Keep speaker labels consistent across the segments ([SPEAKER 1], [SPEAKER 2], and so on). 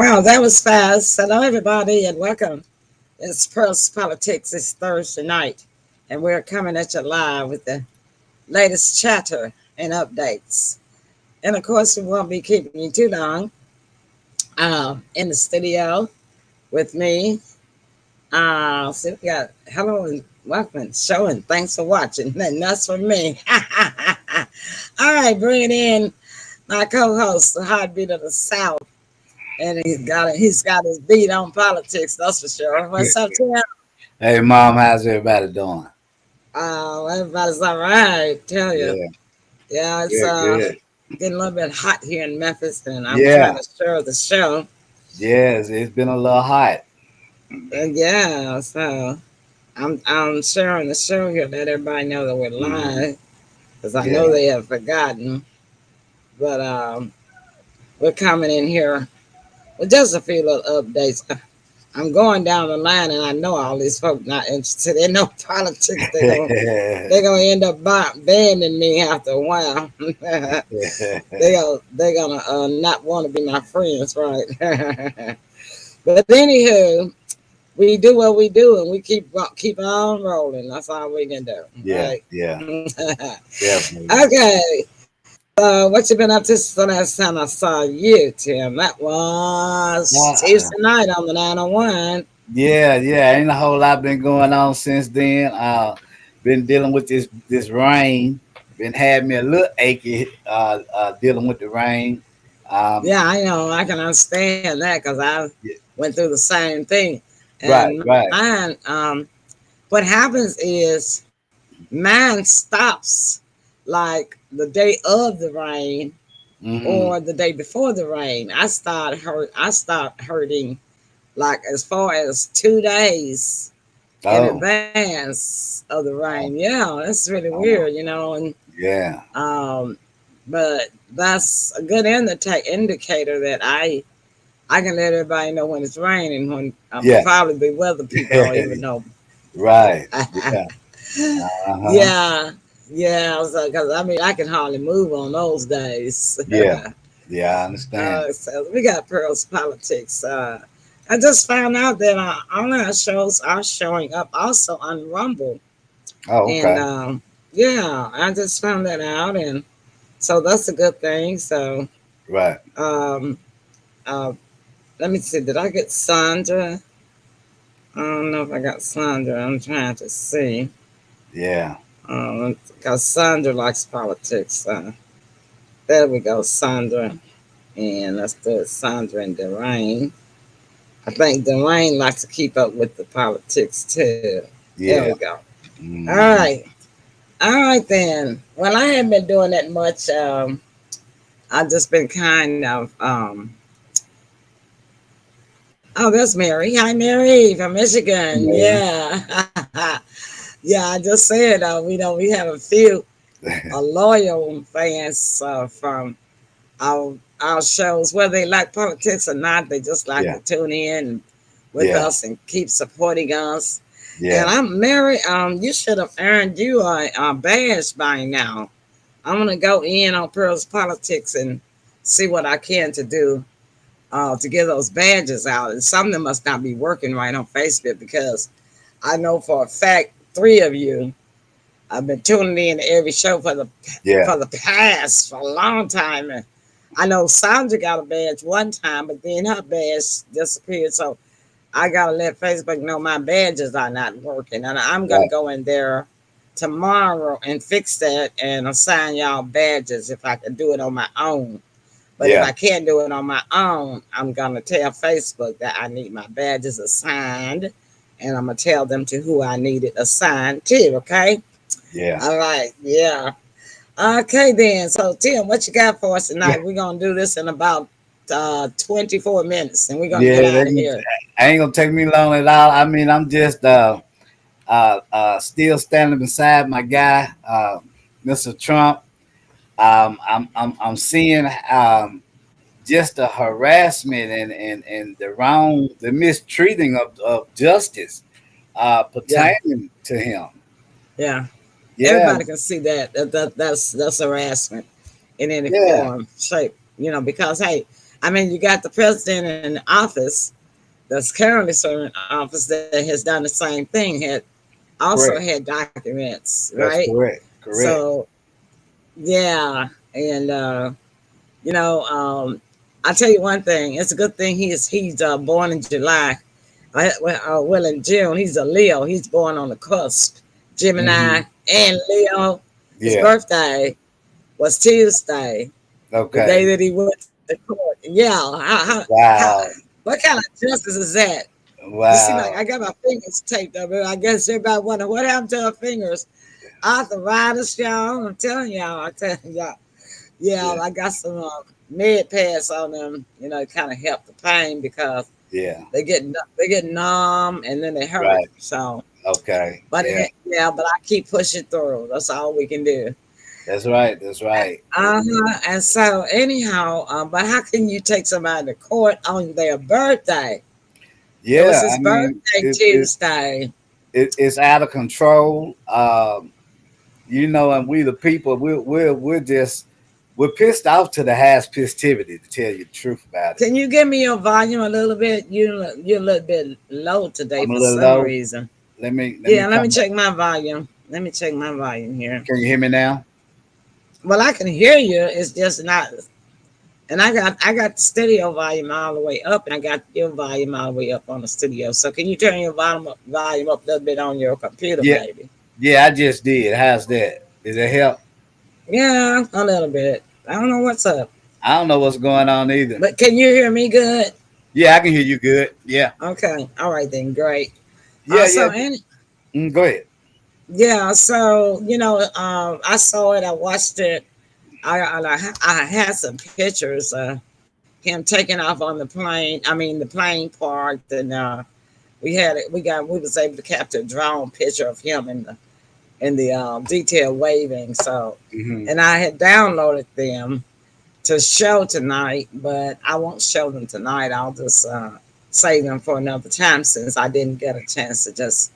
[SPEAKER 1] Wow, that was fast. Hello, everybody, and welcome. It's Pearl's Politics. It's Thursday night, and we're coming at you live with the latest chatter and updates. And of course, we won't be keeping you too long in the studio with me. So we got hello and welcome and show, and thanks for watching. And that's for me. All right, bringing in my co-host, the heartbeat of the South. And he's got his beat on politics, that's for sure. What's up, Tim?
[SPEAKER 2] Hey, Mom, how's everybody doing?
[SPEAKER 1] Oh, everybody's all right, tell you.
[SPEAKER 2] Yeah,
[SPEAKER 1] Yeah, it's
[SPEAKER 2] good, good.
[SPEAKER 1] getting a little bit hot here in Memphis, and I'm trying
[SPEAKER 2] Yeah,
[SPEAKER 1] to share the show.
[SPEAKER 2] yes, it's been a little hot.
[SPEAKER 1] And yeah, so I'm sharing the show here, let everybody know that we're
[SPEAKER 2] Hmm.
[SPEAKER 1] live, because I know
[SPEAKER 2] Yeah,
[SPEAKER 1] they have forgotten. But we're coming in here with just a few little updates. I'm going down the line, and I know all these folks not interested in no politics. They're gonna end up banning me after a while. They're gonna not want to be my friends, right? But anywho, we do what we do, and we keep on rolling. That's all we can do,
[SPEAKER 2] yeah,
[SPEAKER 1] right?
[SPEAKER 2] yeah, definitely.
[SPEAKER 1] Okay. So what you been up to since the last time I saw you, Tim? That was
[SPEAKER 2] Uh,
[SPEAKER 1] Tuesday night on the 901.
[SPEAKER 2] yeah, ain't a whole lot been going on since then. Been dealing with this rain. Been having me a little achy. Dealing with the rain. Um,
[SPEAKER 1] Yeah, I know. I can understand that because I
[SPEAKER 2] yeah,
[SPEAKER 1] went through the same thing.
[SPEAKER 2] right,
[SPEAKER 1] And
[SPEAKER 2] right.
[SPEAKER 1] mine, what happens is mine stops like the day of the rain
[SPEAKER 2] Hmm.
[SPEAKER 1] or the day before the rain. I start hurting like as far as 2 days in
[SPEAKER 2] Oh,
[SPEAKER 1] advance of the rain.
[SPEAKER 2] oh,
[SPEAKER 1] Yeah, that's really weird,
[SPEAKER 2] oh,
[SPEAKER 1] and
[SPEAKER 2] yeah,
[SPEAKER 1] um, but that's a good indicator that I can let everybody know when it's raining, when
[SPEAKER 2] yeah.
[SPEAKER 1] probably the weather people don't even know.
[SPEAKER 2] Right. Yeah. Uh-huh.
[SPEAKER 1] Yeah, yeah. So, because I mean, I can hardly move on those days.
[SPEAKER 2] Yeah. Yeah, I understand.
[SPEAKER 1] So we got Pearl's Politics. I just found out that online shows are showing up also on Rumble,
[SPEAKER 2] Oh,
[SPEAKER 1] and
[SPEAKER 2] okay.
[SPEAKER 1] yeah, I just found that out, and so that's a good thing. So
[SPEAKER 2] Right.
[SPEAKER 1] um, uh, let me see. Did I get Sandra? I don't know if I got Sandra. I'm trying to see.
[SPEAKER 2] Yeah.
[SPEAKER 1] Because Sandra likes politics. There we go, Sandra. And let's do it, Sandra and Derain. I think Derain likes to keep up with the politics too. There we
[SPEAKER 2] Yeah.
[SPEAKER 1] go. All
[SPEAKER 2] Hmm.
[SPEAKER 1] right. All right then. Well, I haven't been doing that much. I've just been kind of oh, that's Mary. Hi, Mary from Michigan.
[SPEAKER 2] Yeah.
[SPEAKER 1] Yeah. Yeah, I just said we have a few loyal fans from our shows, whether they like politics or not. They just like
[SPEAKER 2] Yeah.
[SPEAKER 1] to tune in with
[SPEAKER 2] Yeah.
[SPEAKER 1] us and keep supporting us. And
[SPEAKER 2] Yeah.
[SPEAKER 1] I'm Mary. You should have earned you a badge by now. I'm gonna go in on Pearl's Politics and see what I can to do to get those badges out. And some of them must not be working right on Facebook because I know for a fact 3 of you I've been tuning in to every show
[SPEAKER 2] Yeah.
[SPEAKER 1] for the past for a long time. And I know Sandra got a badge one time, but then her badge disappeared. So I gotta let Facebook know my badges are not working, and I'm gonna
[SPEAKER 2] Right.
[SPEAKER 1] go in there tomorrow and fix that and assign y'all badges if I can do it on my own. But if
[SPEAKER 2] Yeah.
[SPEAKER 1] I can't do it on my own, I'm gonna tell Facebook that I need my badges assigned, and I'm gonna tell them to who I need it assigned to. Okay.
[SPEAKER 2] Yeah.
[SPEAKER 1] All right. Yeah. Okay then. So Tim, what you got for us
[SPEAKER 2] Yeah.
[SPEAKER 1] tonight? We're gonna do this in about 24 minutes, and we're gonna
[SPEAKER 2] Yeah.
[SPEAKER 1] get out of here.
[SPEAKER 2] Ain't gonna take me long at all. I mean, I'm just still standing beside my guy, Mr. Trump. I'm seeing just the harassment and the mistreating of justice
[SPEAKER 1] Yeah.
[SPEAKER 2] pertaining to him.
[SPEAKER 1] Yeah.
[SPEAKER 2] Yeah.
[SPEAKER 1] Everybody can see that's harassment in any
[SPEAKER 2] Yeah.
[SPEAKER 1] form, shape. Because hey, I mean, you got the president in office that's currently serving office that has done the same thing, had also
[SPEAKER 2] Correct.
[SPEAKER 1] had documents, right?
[SPEAKER 2] That's correct. Correct.
[SPEAKER 1] So yeah, and you know, I'll tell you one thing. It's a good thing he's born in July. Well, in June, he's a Leo. He's born on the cusp.
[SPEAKER 2] Hmm.
[SPEAKER 1] Gemini and Leo. His
[SPEAKER 2] Yeah.
[SPEAKER 1] birthday was Tuesday, the day
[SPEAKER 2] Okay.
[SPEAKER 1] that he went to court. Yeah, how
[SPEAKER 2] Wow.
[SPEAKER 1] what kind of justice is that? You see, like I
[SPEAKER 2] Wow.
[SPEAKER 1] got my fingers taped up, and I guess everybody wonder what happened to her fingers. Arthritis, y'all. I'm telling y'all. I'm telling y'all. Yeah,
[SPEAKER 2] Yeah.
[SPEAKER 1] I got some med pads on them. You know, kind of help the pain because
[SPEAKER 2] Yeah.
[SPEAKER 1] they get numb and then they hurt.
[SPEAKER 2] Right.
[SPEAKER 1] So,
[SPEAKER 2] Okay.
[SPEAKER 1] but
[SPEAKER 2] Yeah.
[SPEAKER 1] yeah, but I keep pushing through. That's all we can do.
[SPEAKER 2] That's right. That's right.
[SPEAKER 1] And so anyhow, but how can you take somebody to court on their birthday? It was
[SPEAKER 2] Yeah.
[SPEAKER 1] his
[SPEAKER 2] I mean,
[SPEAKER 1] birthday Tuesday.
[SPEAKER 2] it's out of control. And we the people, we're just we're pissed off to the highest festivity. To tell you the truth about it,
[SPEAKER 1] Can you give me your volume a little bit? You're a little bit low today
[SPEAKER 2] I'm a
[SPEAKER 1] for
[SPEAKER 2] little
[SPEAKER 1] some
[SPEAKER 2] low.
[SPEAKER 1] reason.
[SPEAKER 2] Let me
[SPEAKER 1] Yeah, let me
[SPEAKER 2] come.
[SPEAKER 1] check my volume. Let me check my volume here.
[SPEAKER 2] Can you hear me now?
[SPEAKER 1] Well, I can hear you. It's just not. And I got the studio volume all the way up, and I got your volume all the way up on the studio. So can you turn your volume up a little bit on your computer,
[SPEAKER 2] Yeah.
[SPEAKER 1] maybe?
[SPEAKER 2] Yeah. I just did. How's that? Did it help?
[SPEAKER 1] Yeah, a little bit. I don't know what's up,
[SPEAKER 2] I don't know what's going on either.
[SPEAKER 1] but can you hear me good?
[SPEAKER 2] Yeah, I can hear you good. Yeah.
[SPEAKER 1] Okay, all right then, great.
[SPEAKER 2] Yeah.
[SPEAKER 1] So
[SPEAKER 2] Yeah.
[SPEAKER 1] any
[SPEAKER 2] Go ahead.
[SPEAKER 1] Yeah, so I saw it. I watched it. I had some pictures. Him taking off on the plane. I mean, the plane parked, and we had it. We was able to capture a drone picture of him in the detail waving. So,
[SPEAKER 2] Hmm.
[SPEAKER 1] and I had downloaded them to show tonight, but I won't show them tonight. I'll just save them for another time since I didn't get a chance to just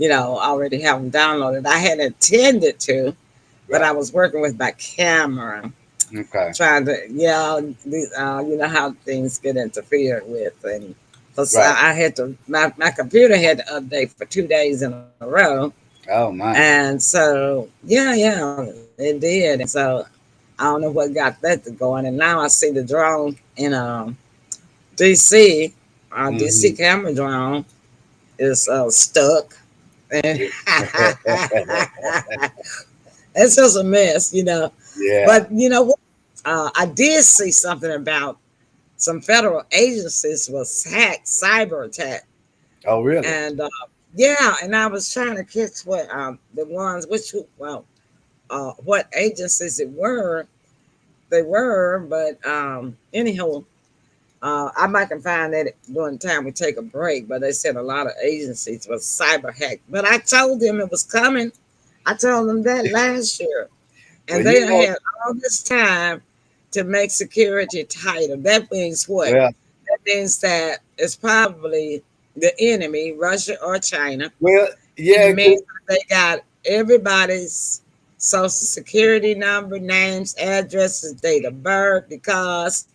[SPEAKER 1] already have them downloaded. I had intended to, but I
[SPEAKER 2] Right.
[SPEAKER 1] was working with my camera,
[SPEAKER 2] Okay.
[SPEAKER 1] trying to, you know how things get interfered with, and plus
[SPEAKER 2] Right.
[SPEAKER 1] I had to, my computer had to update for 2 days in a row,
[SPEAKER 2] Oh my.
[SPEAKER 1] and so yeah, it did, and so I don't know what got that to going, and now I see the drone in DC, DC
[SPEAKER 2] Hmm.
[SPEAKER 1] camera drone is stuck. And it's just a mess.
[SPEAKER 2] Yeah.
[SPEAKER 1] But you know what? I did see something about some federal agencies was hacked, cyber attack,
[SPEAKER 2] Oh really?
[SPEAKER 1] and yeah, and I was trying to catch what the ones what agencies it were. They were, but anyhow, I might can find that during the time we take a break. But they said a lot of agencies was cyber hacked. But I told them it was coming. I told them that last year.
[SPEAKER 2] Well,
[SPEAKER 1] And they had all this time to make security tighter. That means what?
[SPEAKER 2] well,
[SPEAKER 1] That means that it's probably the enemy, Russia or China.
[SPEAKER 2] well,
[SPEAKER 1] It
[SPEAKER 2] yeah,
[SPEAKER 1] means that they got everybody's social security number, names, addresses, date of birth, because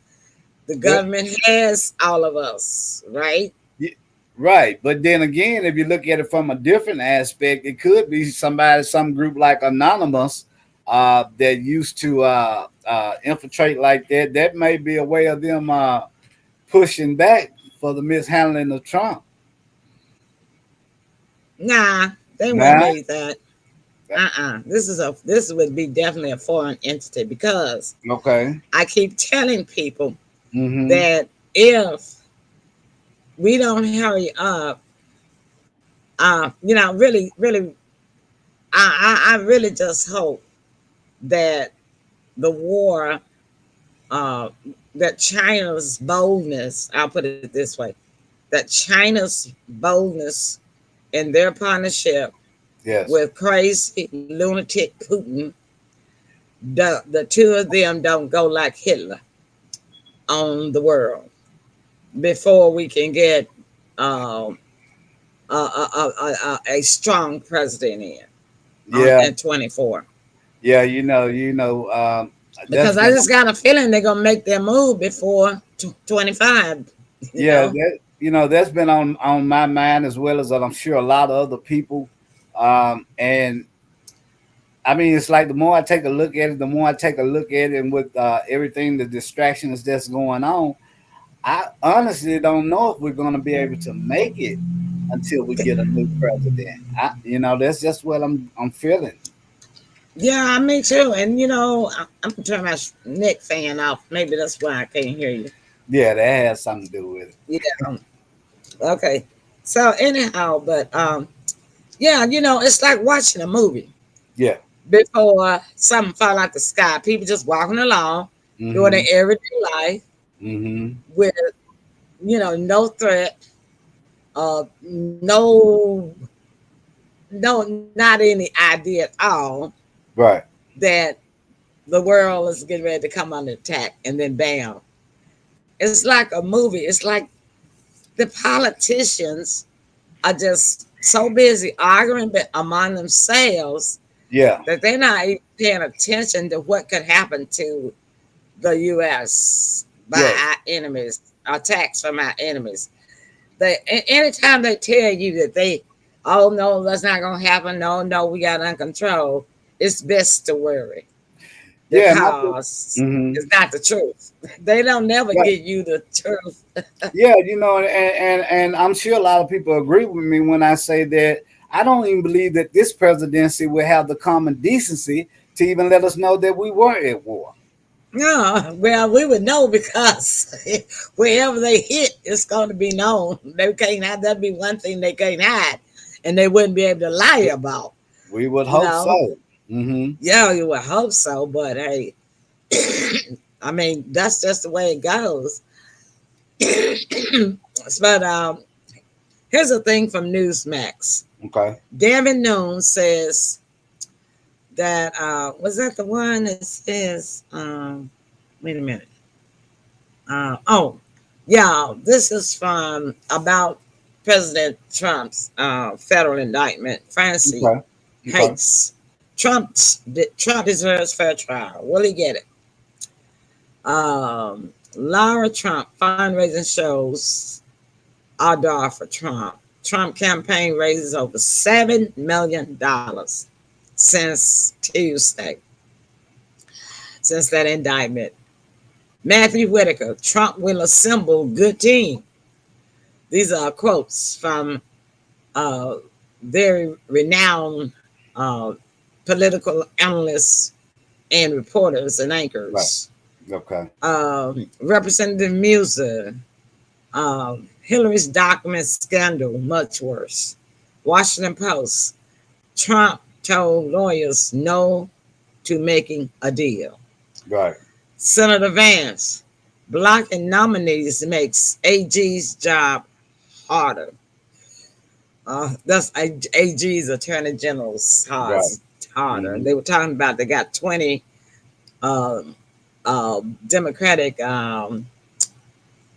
[SPEAKER 1] the
[SPEAKER 2] well,
[SPEAKER 1] government has all of us, right?
[SPEAKER 2] y- right. But then again, if you look at it from a different aspect, it could be somebody, some group like Anonymous, that used to infiltrate like that. That may be a way of them pushing back for the mishandling of Trump.
[SPEAKER 1] Nah, they won't
[SPEAKER 2] Nah.
[SPEAKER 1] need that. This would be definitely a foreign entity because
[SPEAKER 2] Okay.
[SPEAKER 1] I keep telling people
[SPEAKER 2] Mm-hmm.
[SPEAKER 1] that if we don't hurry up, really, I really just hope that the war, uh, that China's boldness, I'll put it this way, that China's boldness in their partnership
[SPEAKER 2] Yes.
[SPEAKER 1] with crazy lunatic Putin, the two of them don't go like Hitler on the world before we can get um, a strong president in on
[SPEAKER 2] Yeah.
[SPEAKER 1] at 24.
[SPEAKER 2] Yeah. That's
[SPEAKER 1] because I
[SPEAKER 2] been
[SPEAKER 1] just got a feeling they're gonna make their move before 25. You
[SPEAKER 2] yeah,
[SPEAKER 1] know,
[SPEAKER 2] that that's been on my mind as well as I'm sure a lot of other people. And I mean, it's like the more I take a look at it, the more I take a look at it, and with everything, the distractions that's going on, I honestly don't know if we're going to be able to make it until we get a new president. That's just what I'm feeling.
[SPEAKER 1] yeah, me too. And I'm turning my neck fan off. Maybe that's why I can't hear you.
[SPEAKER 2] Yeah, that has something to do with it.
[SPEAKER 1] Yeah. Okay. So anyhow, but yeah, it's like watching a movie
[SPEAKER 2] Yeah.
[SPEAKER 1] before something fall out the sky. People just walking along, doing their
[SPEAKER 2] Mm-hmm.
[SPEAKER 1] everyday life
[SPEAKER 2] Mm-hmm.
[SPEAKER 1] with no threat, no, not any idea at all
[SPEAKER 2] Right.
[SPEAKER 1] that the world is getting ready to come under attack, and then bam, it's like a movie. It's like the politicians are just so busy arguing among themselves
[SPEAKER 2] Yeah.
[SPEAKER 1] that they're not even paying attention to what could happen to the U.S. by
[SPEAKER 2] Yes.
[SPEAKER 1] our enemies, attacks from our enemies. Anytime they tell you that oh no, that's not gonna happen. No, no, we got it under control. It's best to worry
[SPEAKER 2] Yeah. And I think.
[SPEAKER 1] because
[SPEAKER 2] Mm-hmm.
[SPEAKER 1] it's not the truth. They don't never
[SPEAKER 2] Right.
[SPEAKER 1] give you the truth.
[SPEAKER 2] Yeah, and I'm sure a lot of people agree with me when I say that I don't even believe that this presidency will have the common decency to even let us know that we were at war.
[SPEAKER 1] No, well, we would know because wherever they hit, it's going to be known. They can't have that be one thing they can't hide, and they wouldn't be able to lie about.
[SPEAKER 2] We would
[SPEAKER 1] You
[SPEAKER 2] hope
[SPEAKER 1] know,
[SPEAKER 2] so. Hmm.
[SPEAKER 1] yeah, you would hope so, but hey, I mean that's just the way it goes. But here's a thing from Newsmax.
[SPEAKER 2] Okay.
[SPEAKER 1] Devin Noon says that was that the one that says wait a minute. Oh, yeah, this is from about President Trump's federal indictment. Fancy
[SPEAKER 2] Okay. Okay.
[SPEAKER 1] hates Trump deserves fair trial. Will he get it? Laura Trump fundraising shows outdoor for Trump. Trump campaign raises over $7 million since Tuesday, since that indictment. Matthew Whitaker, Trump will assemble good team. These are quotes from uh, very renowned uh, political analysts and reporters and
[SPEAKER 2] Right.
[SPEAKER 1] anchors.
[SPEAKER 2] Okay.
[SPEAKER 1] Representative Muser, Hillary's document scandal, much worse. Washington Post, Trump told lawyers no to making a deal.
[SPEAKER 2] Right.
[SPEAKER 1] Senator Vance, blocking nominees makes AG's job harder. That's AG's Attorney General's
[SPEAKER 2] Right.
[SPEAKER 1] harder.
[SPEAKER 2] Hmm.
[SPEAKER 1] They were talking about they got 20 uh, Democratic,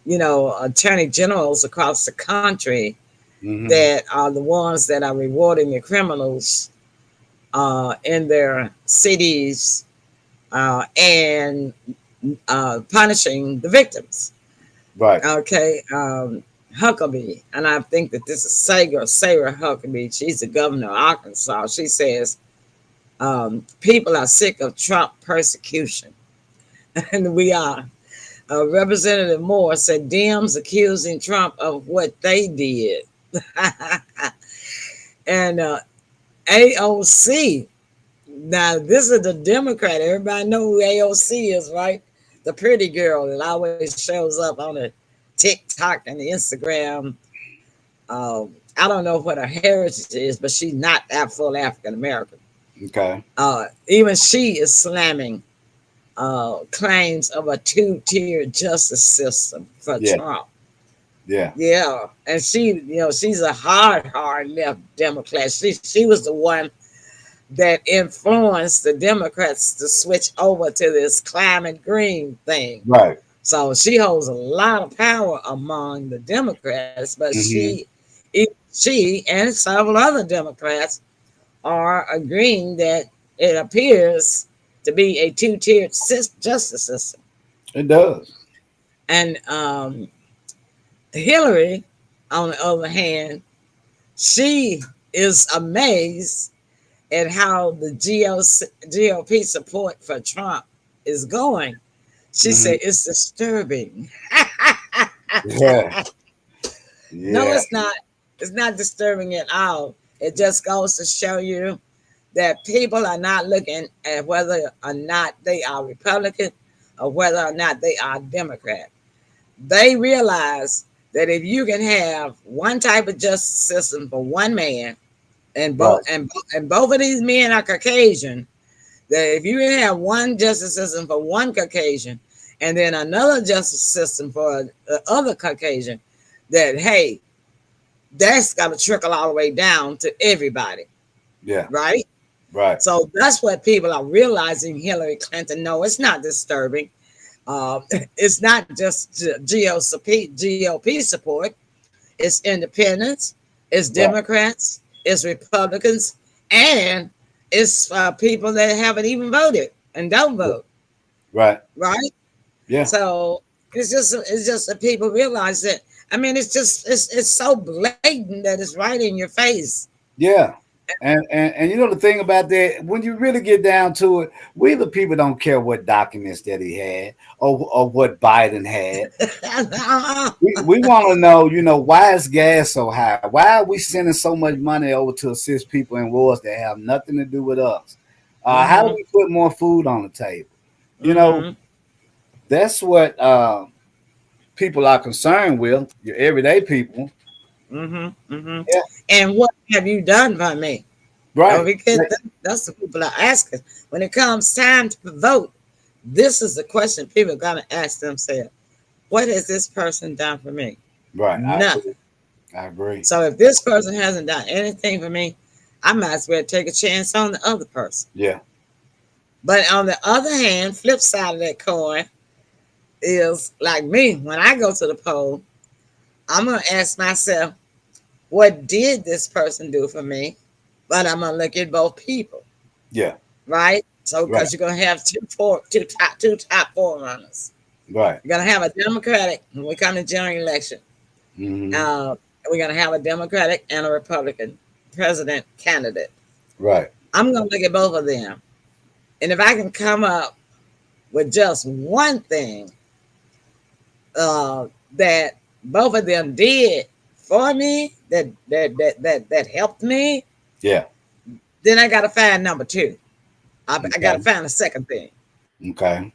[SPEAKER 1] Attorney Generals across the country
[SPEAKER 2] Hmm.
[SPEAKER 1] that are the ones that are rewarding the criminals in their cities and punishing the victims.
[SPEAKER 2] Right.
[SPEAKER 1] Okay, Huckabee, and I think that this is Sarah Huckabee. She's the governor of Arkansas. She says people are sick of Trump persecution, and we are. Representative Moore said Dems accusing Trump of what they did, and AOC. Now this is the Democrat. Everybody know who AOC is, right? The pretty girl that always shows up on the TikTok and the Instagram. I don't know what her heritage is, but she's not that full African American.
[SPEAKER 2] Okay.
[SPEAKER 1] Even she is slamming claims of a two-tier justice system for
[SPEAKER 2] Yeah.
[SPEAKER 1] Trump.
[SPEAKER 2] Yeah.
[SPEAKER 1] Yeah, and she's a hard left Democrat. She was the one that influenced the Democrats to switch over to this climate green thing.
[SPEAKER 2] Right.
[SPEAKER 1] So she holds a lot of power among the Democrats, but
[SPEAKER 2] Hmm.
[SPEAKER 1] she and several other Democrats are agreeing that it appears to be a two-tiered justice system.
[SPEAKER 2] It does.
[SPEAKER 1] And Hillary, on the other hand, she is amazed at how the GOP support for Trump is going. She
[SPEAKER 2] Hmm.
[SPEAKER 1] said it's disturbing.
[SPEAKER 2] Yeah.
[SPEAKER 1] No,
[SPEAKER 2] Yeah.
[SPEAKER 1] it's not. It's not disturbing at all. It just goes to show you that people are not looking at whether or not they are Republican or whether or not they are Democrat. They realize that if you can have one type of justice system for one man, and both
[SPEAKER 2] Right.
[SPEAKER 1] and both of these men are Caucasian, that if you can have one justice system for one Caucasian and then another justice system for the other Caucasian, that hey, that's got to trickle all the way down to everybody,
[SPEAKER 2] Yeah.
[SPEAKER 1] right?
[SPEAKER 2] Right.
[SPEAKER 1] So that's what people are realizing. Hillary Clinton, no, it's not disturbing. It's not just GOP support. It's independents, it's
[SPEAKER 2] Right.
[SPEAKER 1] Democrats, it's Republicans, and it's people that haven't even voted and don't
[SPEAKER 2] Yeah.
[SPEAKER 1] vote,
[SPEAKER 2] Right.
[SPEAKER 1] right?
[SPEAKER 2] Yeah.
[SPEAKER 1] So it's just that people realize that. I mean, it's so blatant that it's right in your face.
[SPEAKER 2] Yeah. And you know the thing about that, when you really get down to it, we the people don't care what documents that he had or what Biden had. We want to know, why is gas so high? Why are we sending so much money over to assist people in wars that have nothing to do with us? How do
[SPEAKER 1] Mm-hmm.
[SPEAKER 2] we put more food on the table? You know,
[SPEAKER 1] Mm-hmm.
[SPEAKER 2] that's what people are concerned with, your everyday people.
[SPEAKER 1] Mm-hmm. Mm-hmm.
[SPEAKER 2] Yeah,
[SPEAKER 1] And what have you done by me? Oh,
[SPEAKER 2] right.
[SPEAKER 1] because that's the people are asking. When it comes time to vote, this is the question people are gonna ask themselves. What has this person done for me?
[SPEAKER 2] Right. I agree.
[SPEAKER 1] Nothing.
[SPEAKER 2] I agree.
[SPEAKER 1] So if this person hasn't done anything for me, I might as well take a chance on the other person.
[SPEAKER 2] Yeah.
[SPEAKER 1] But on the other hand, flip side of that coin is like me, when I go to the poll, I'm gonna ask myself, what did this person do for me? But I'm gonna look at both people,
[SPEAKER 2] Yeah.
[SPEAKER 1] right? So
[SPEAKER 2] Right.
[SPEAKER 1] because you're gonna have two top four runners.
[SPEAKER 2] Right.
[SPEAKER 1] You're gonna have a Democratic when we come to general election.
[SPEAKER 2] Hmm.
[SPEAKER 1] Uh, we're gonna have a Democratic and a Republican president candidate.
[SPEAKER 2] Right.
[SPEAKER 1] I'm gonna look at both of them, and if I can come up with just one thing that both of them did for me that helped me,
[SPEAKER 2] Yeah.
[SPEAKER 1] then I got to find number two. I got to
[SPEAKER 2] Okay.
[SPEAKER 1] find a second thing.
[SPEAKER 2] Okay.
[SPEAKER 1] And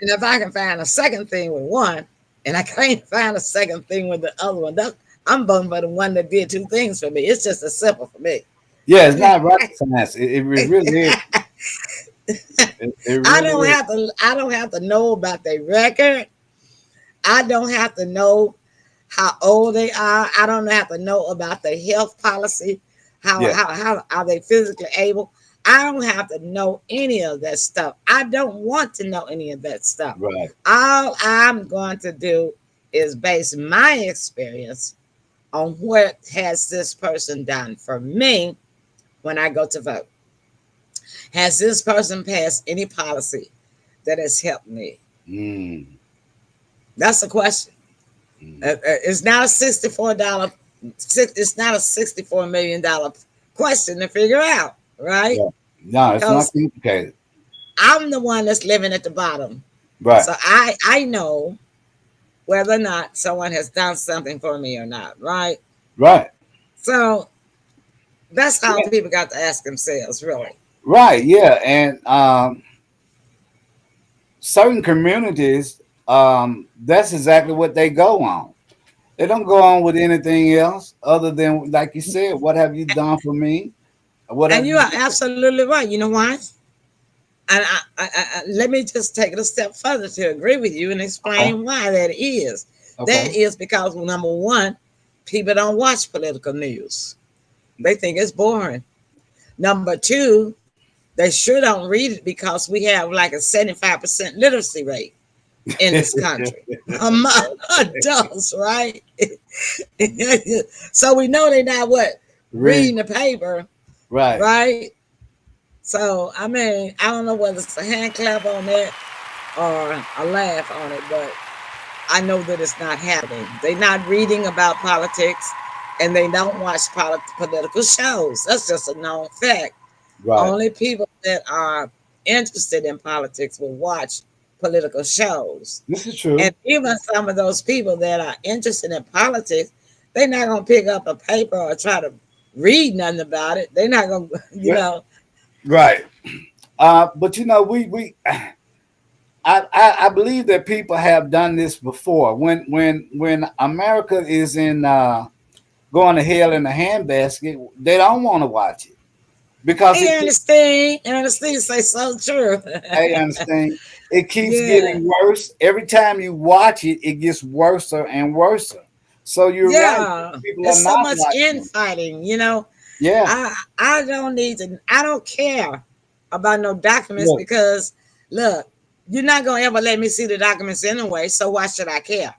[SPEAKER 1] if I can find a second thing with one, and I can't find a second thing with the other one, I'm voting for the one that did two things for me. It's just as simple for me.
[SPEAKER 2] Yeah, it's not rocket science. It really is. It
[SPEAKER 1] I
[SPEAKER 2] really
[SPEAKER 1] don't
[SPEAKER 2] is.
[SPEAKER 1] have to. I don't have to know about their record. I don't have to know how old they are. I don't have to know about their health policy. How
[SPEAKER 2] Yeah.
[SPEAKER 1] how how are they physically able? I don't have to know any of that stuff. I don't want to know any of that stuff.
[SPEAKER 2] Right.
[SPEAKER 1] All I'm going to do is base my experience on what has this person done for me when I go to vote. Has this person passed any policy that has helped me?
[SPEAKER 2] Mm.
[SPEAKER 1] That's the question.
[SPEAKER 2] Mm.
[SPEAKER 1] It's not a $64. It's not a $64 million question to figure out, right?
[SPEAKER 2] Yeah. No, it's not
[SPEAKER 1] Because
[SPEAKER 2] complicated.
[SPEAKER 1] I'm the one that's living at the bottom,
[SPEAKER 2] Right.
[SPEAKER 1] so I know whether or not someone has done something for me or not, right?
[SPEAKER 2] Right.
[SPEAKER 1] So that's how
[SPEAKER 2] Yeah.
[SPEAKER 1] people got to ask themselves, really.
[SPEAKER 2] Right. Yeah. And certain communities, that's exactly what they go on. They don't go on with anything else other than, like you said, what have you done for me? What
[SPEAKER 1] And
[SPEAKER 2] have
[SPEAKER 1] you
[SPEAKER 2] you
[SPEAKER 1] are
[SPEAKER 2] done?
[SPEAKER 1] absolutely right. You know why? And let me just take it a step further to agree with you and
[SPEAKER 2] Okay.
[SPEAKER 1] explain why that is. That
[SPEAKER 2] Okay.
[SPEAKER 1] is because, well, number one, people don't watch political news. They think it's boring. Number two, they sure don't read it because we have like a 75% literacy rate in this country among adults, right? So we know they're not what?
[SPEAKER 2] Read.
[SPEAKER 1] Reading the paper,
[SPEAKER 2] Right.
[SPEAKER 1] right? So I mean, I don't know whether it's a hand clap on that or a laugh on it, but I know that it's not happening. They're not reading about politics, and they don't watch political shows. That's just a known fact.
[SPEAKER 2] Right.
[SPEAKER 1] Only people that are interested in politics will watch political shows.
[SPEAKER 2] This is
[SPEAKER 1] And
[SPEAKER 2] true.
[SPEAKER 1] even some of those people that are interested in politics, they're not going to pick up a paper or try to read nothing about it. They're not going to,
[SPEAKER 2] Yeah. Right. But we I believe that people have done this before. When America is in going to hell in a handbasket, they don't want to watch it because
[SPEAKER 1] hey, Ernestine. Ernestine say so true.
[SPEAKER 2] I understand. It keeps
[SPEAKER 1] Yeah.
[SPEAKER 2] getting worse. Every time you watch it, it gets worse and worse. So you're right.
[SPEAKER 1] Yeah.
[SPEAKER 2] People are
[SPEAKER 1] It's so
[SPEAKER 2] not
[SPEAKER 1] much
[SPEAKER 2] watching them.
[SPEAKER 1] infighting.
[SPEAKER 2] Yeah.
[SPEAKER 1] I don't need to, I don't care about no documents
[SPEAKER 2] Look.
[SPEAKER 1] because look, you're not gonna ever let me see the documents anyway, so why should I care?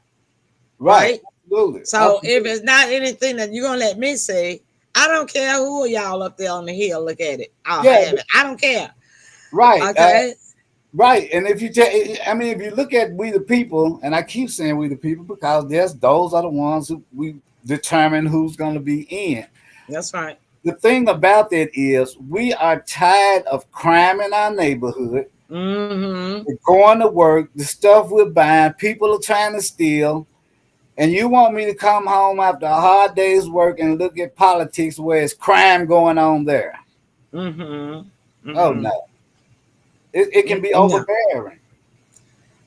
[SPEAKER 2] Right.
[SPEAKER 1] Right?
[SPEAKER 2] Absolutely.
[SPEAKER 1] So if
[SPEAKER 2] Absolutely.
[SPEAKER 1] it's not anything that you're gonna let me see, I don't care who y'all up there on the hill look at it. I'll
[SPEAKER 2] Yeah.
[SPEAKER 1] have it. I don't care.
[SPEAKER 2] Right.
[SPEAKER 1] Okay.
[SPEAKER 2] Right. And if you take, I mean, if you look at we the people, and I keep saying we the people because those are the ones who we determine who's going to be in.
[SPEAKER 1] That's right.
[SPEAKER 2] The thing about that is we are tired of crime in our neighborhood.
[SPEAKER 1] Mm-hmm.
[SPEAKER 2] We're going to work, the stuff we're buying, people are trying to steal. And you want me to come home after a hard day's work and look at politics where it's crime going on there?
[SPEAKER 1] Mm-hmm.
[SPEAKER 2] Oh
[SPEAKER 1] Mm-hmm.
[SPEAKER 2] no, it can be
[SPEAKER 1] No.
[SPEAKER 2] overbearing.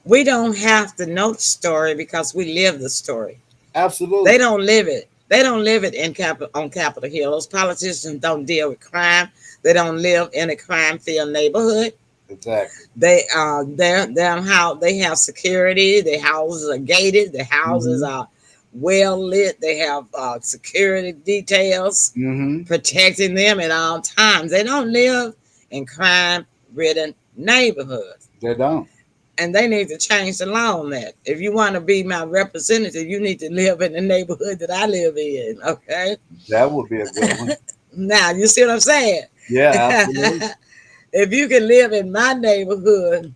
[SPEAKER 1] We don't have to know the story because we live the story. They
[SPEAKER 2] Absolutely.
[SPEAKER 1] don't live it. They don't live it on Capitol Hill. Those politicians don't deal with crime. They don't live in a crime-filled neighborhood.
[SPEAKER 2] Exactly.
[SPEAKER 1] They're how they have security. Their houses are gated. Their houses
[SPEAKER 2] Hmm.
[SPEAKER 1] are well lit. They have security details
[SPEAKER 2] Hmm.
[SPEAKER 1] protecting them at all times. They don't live in crime-ridden neighborhoods,
[SPEAKER 2] They don't.
[SPEAKER 1] and they need to change the law on that. If you want to be my representative, you need to live in the neighborhood that I live in. Okay.
[SPEAKER 2] That would be a good one.
[SPEAKER 1] Now you see what I'm saying.
[SPEAKER 2] Yeah, absolutely.
[SPEAKER 1] If you can live in my neighborhood,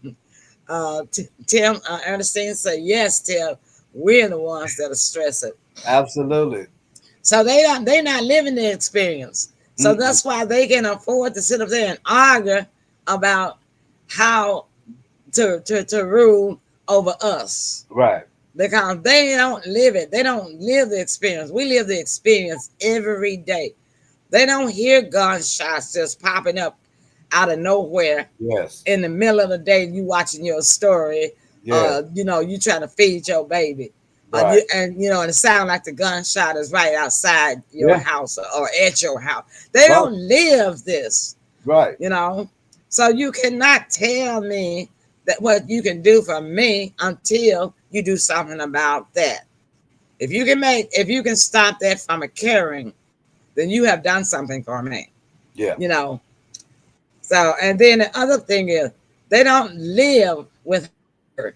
[SPEAKER 1] Tim, Ernestine say yes. Tim, we're the ones that are stressing.
[SPEAKER 2] Absolutely.
[SPEAKER 1] So they not living the experience. So
[SPEAKER 2] Mm-mm.
[SPEAKER 1] that's why they can afford to sit up there and argue about how to rule over us,
[SPEAKER 2] Right.
[SPEAKER 1] because they don't live it. They don't live the experience. We live the experience every day. They don't hear gunshots just popping up out of nowhere
[SPEAKER 2] Yes.
[SPEAKER 1] in the middle of the day. You watching your story,
[SPEAKER 2] Yes.
[SPEAKER 1] you trying to feed your baby,
[SPEAKER 2] Right.
[SPEAKER 1] and it sounds like the gunshot is right outside your
[SPEAKER 2] Yeah.
[SPEAKER 1] house or at your house. They
[SPEAKER 2] Right.
[SPEAKER 1] don't live this,
[SPEAKER 2] Right.
[SPEAKER 1] you know. So you cannot tell me that what you can do for me until you do something about that. If you can stop that from occurring, then you have done something for me,
[SPEAKER 2] Yeah.
[SPEAKER 1] you know. So, and then the other thing is, they don't live with hunger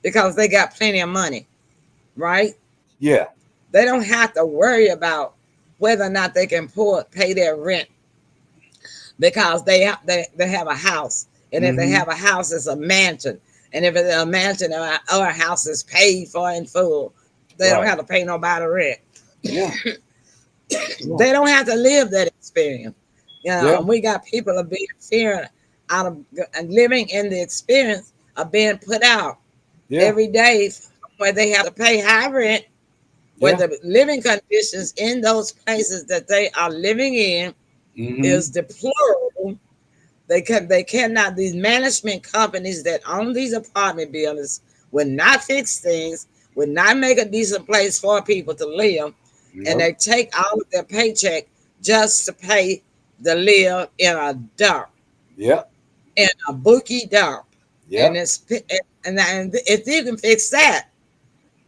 [SPEAKER 1] because they got plenty of money, right?
[SPEAKER 2] Yeah.
[SPEAKER 1] They don't have to worry about whether or not they can pay their rent because they have a house, and if they
[SPEAKER 2] Hmm.
[SPEAKER 1] have a house, it's a mansion, and if it's a mansion or a house is paid for in full, they don't
[SPEAKER 2] Right.
[SPEAKER 1] have to pay nobody rent.
[SPEAKER 2] Yeah. Yeah.
[SPEAKER 1] They don't have to live that experience.
[SPEAKER 2] Yeah.
[SPEAKER 1] And we got people are being fearing out of living in the experience of being put out
[SPEAKER 2] Yeah.
[SPEAKER 1] every day where they have to pay high rent, where
[SPEAKER 2] Yeah.
[SPEAKER 1] the living conditions in those places that they are living in
[SPEAKER 2] Hmm.
[SPEAKER 1] is deplorable. They cannot, these management companies that own these apartment buildings will not fix things, will not make a decent place for people to live, and
[SPEAKER 2] Nope.
[SPEAKER 1] they take all of their paycheck just to pay to live in a dump,
[SPEAKER 2] Yep.
[SPEAKER 1] in a bookie dump. And
[SPEAKER 2] Yep.
[SPEAKER 1] and if you can fix that,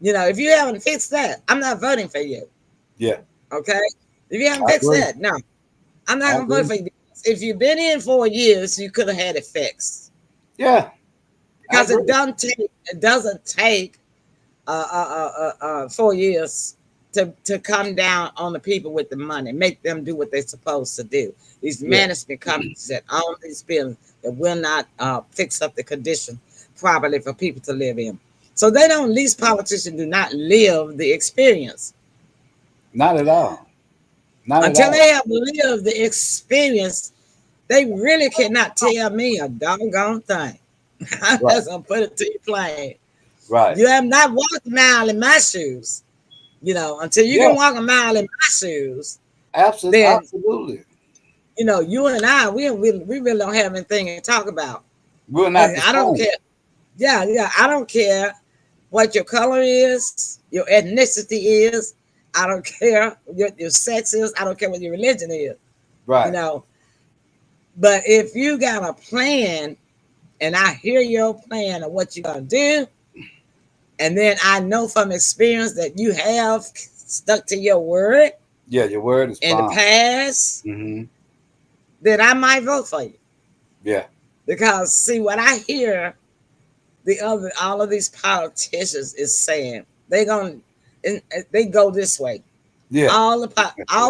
[SPEAKER 1] if you haven't fixed that, I'm not voting for you.
[SPEAKER 2] Yeah.
[SPEAKER 1] Okay? If you haven't
[SPEAKER 2] I
[SPEAKER 1] fixed
[SPEAKER 2] agree.
[SPEAKER 1] that, no, I'm not
[SPEAKER 2] I
[SPEAKER 1] gonna vote
[SPEAKER 2] agree.
[SPEAKER 1] for you. If you've been in 4 years, you could have had it fixed.
[SPEAKER 2] Yeah. I
[SPEAKER 1] Because
[SPEAKER 2] agree.
[SPEAKER 1] it doesn't take 4 years to come down on the people with the money, make them do what they're supposed to do. These
[SPEAKER 2] Yeah.
[SPEAKER 1] management companies that own these buildings that will not fix up the condition properly for people to live in. So they don't. These politicians do not live the experience.
[SPEAKER 2] Not at all. Not at
[SPEAKER 1] Until
[SPEAKER 2] all.
[SPEAKER 1] they have lived the experience, they really cannot tell me a doggone thing. I'm
[SPEAKER 2] Right.
[SPEAKER 1] just gonna put it to you plain.
[SPEAKER 2] Right.
[SPEAKER 1] You have not walked a mile in my shoes. Until you
[SPEAKER 2] Yeah.
[SPEAKER 1] can walk a mile in my shoes,
[SPEAKER 2] Absolutely.
[SPEAKER 1] then
[SPEAKER 2] Absolutely.
[SPEAKER 1] you and I, we really don't have anything to talk about.
[SPEAKER 2] We're not
[SPEAKER 1] And
[SPEAKER 2] the
[SPEAKER 1] I don't
[SPEAKER 2] same.
[SPEAKER 1] care. Yeah, yeah, I don't care what your color is, your ethnicity is. I don't care what your sex is. I don't care what your religion is. You
[SPEAKER 2] Right.
[SPEAKER 1] know, but if you got a plan, and I hear your plan of what you're gonna do, and then I know from experience that you have stuck to your word
[SPEAKER 2] Yeah. Your word is
[SPEAKER 1] in the
[SPEAKER 2] bond.
[SPEAKER 1] past,
[SPEAKER 2] Hmm.
[SPEAKER 1] then I might vote for you.
[SPEAKER 2] Yeah.
[SPEAKER 1] Because see what I hear the other all of these politicians is saying they go this way.
[SPEAKER 2] Yeah.
[SPEAKER 1] All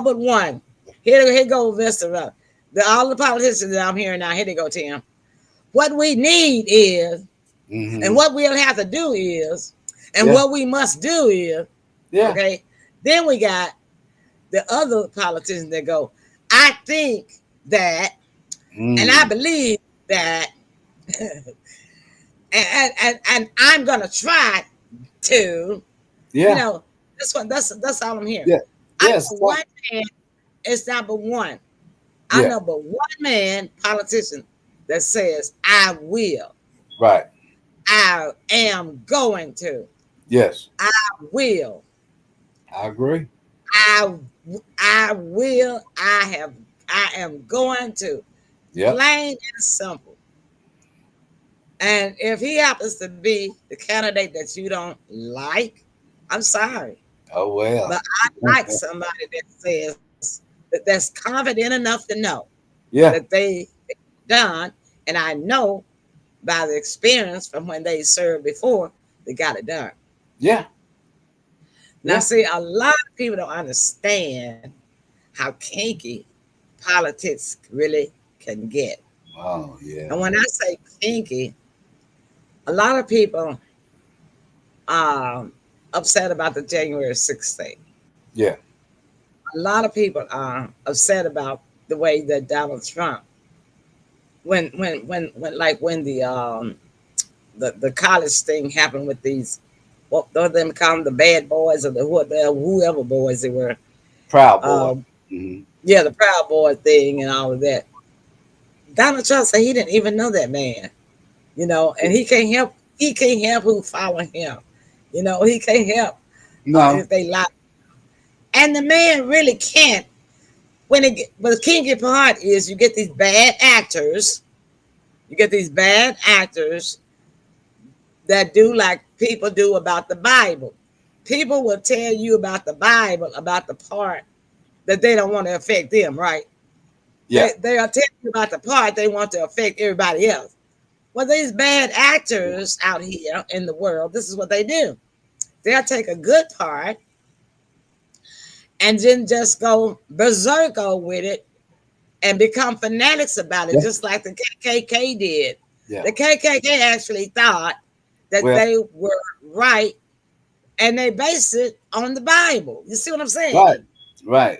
[SPEAKER 1] but one. Here go Vista. All the politicians that I'm hearing now, here they go, Tim. What we need is, and
[SPEAKER 2] Hmm.
[SPEAKER 1] what we'll have to do is, and
[SPEAKER 2] Yeah.
[SPEAKER 1] what we must do is,
[SPEAKER 2] Yeah.
[SPEAKER 1] okay. Then we got the other politicians that go, I think that, and I
[SPEAKER 2] Mm.
[SPEAKER 1] believe that, and I'm gonna try to, you
[SPEAKER 2] Yeah.
[SPEAKER 1] know, that's all I'm hearing.
[SPEAKER 2] Yeah.
[SPEAKER 1] I
[SPEAKER 2] Yes.
[SPEAKER 1] know one man is number one. I
[SPEAKER 2] Yeah.
[SPEAKER 1] know but one man politician that says, I will,
[SPEAKER 2] Right.
[SPEAKER 1] I am going to,
[SPEAKER 2] Yes.
[SPEAKER 1] I will,
[SPEAKER 2] I agree.
[SPEAKER 1] I I will, I am going to.
[SPEAKER 2] Yep.
[SPEAKER 1] Plain and simple. And if he happens to be the candidate that you don't like, I'm sorry.
[SPEAKER 2] Oh well.
[SPEAKER 1] But I like somebody that says that's confident enough to know
[SPEAKER 2] Yeah.
[SPEAKER 1] that they done, and I know by the experience from when they served before, they got it done.
[SPEAKER 2] Yeah.
[SPEAKER 1] Now,
[SPEAKER 2] Yeah.
[SPEAKER 1] see, a lot of people don't understand how kinky politics really can get.
[SPEAKER 2] Oh yeah.
[SPEAKER 1] And when I say kinky, a lot of people are upset about the January 16th.
[SPEAKER 2] Yeah.
[SPEAKER 1] A lot of people are upset about the way that Donald Trump, when the college thing happened with these, what them call them, the bad boys or whoever boys they were.
[SPEAKER 2] Proud boy.
[SPEAKER 1] Uh,
[SPEAKER 2] Hmm.
[SPEAKER 1] yeah, the Proud Boy thing and all of that. Donald Trump said he didn't even know that man, and he can't help who follow him. He can't help
[SPEAKER 2] No.
[SPEAKER 1] if they lie. And the man really can't. But the kinky part is you get these bad actors. You get these bad actors that do like people do about the Bible. People will tell you about the Bible, about the part that they don't want to affect them, right?
[SPEAKER 2] Yeah.
[SPEAKER 1] They are telling you about the part they want to affect everybody else. Well, these bad actors out here in the world, this is what they do. They'll take a good part and then just go berserko with it and become fanatics about it,
[SPEAKER 2] Yeah.
[SPEAKER 1] just like the KKK did.
[SPEAKER 2] Yeah.
[SPEAKER 1] The KKK actually thought that
[SPEAKER 2] Well.
[SPEAKER 1] they were right, and they based it on the Bible. You see what I'm
[SPEAKER 2] Right.
[SPEAKER 1] saying?
[SPEAKER 2] Right.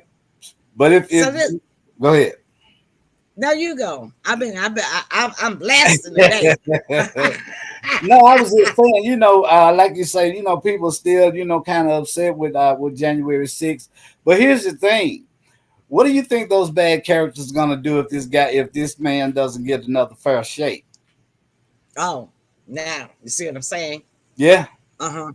[SPEAKER 2] But if
[SPEAKER 1] So this,
[SPEAKER 2] go ahead.
[SPEAKER 1] now you go. I'm blasting today.
[SPEAKER 2] No, I was just saying, like you say, people still, kind of upset with January 6th. But here's the thing. What do you think those bad characters gonna do if this man doesn't get another fair shake?
[SPEAKER 1] Oh, now you see what I'm saying?
[SPEAKER 2] Yeah.
[SPEAKER 1] Uh-huh.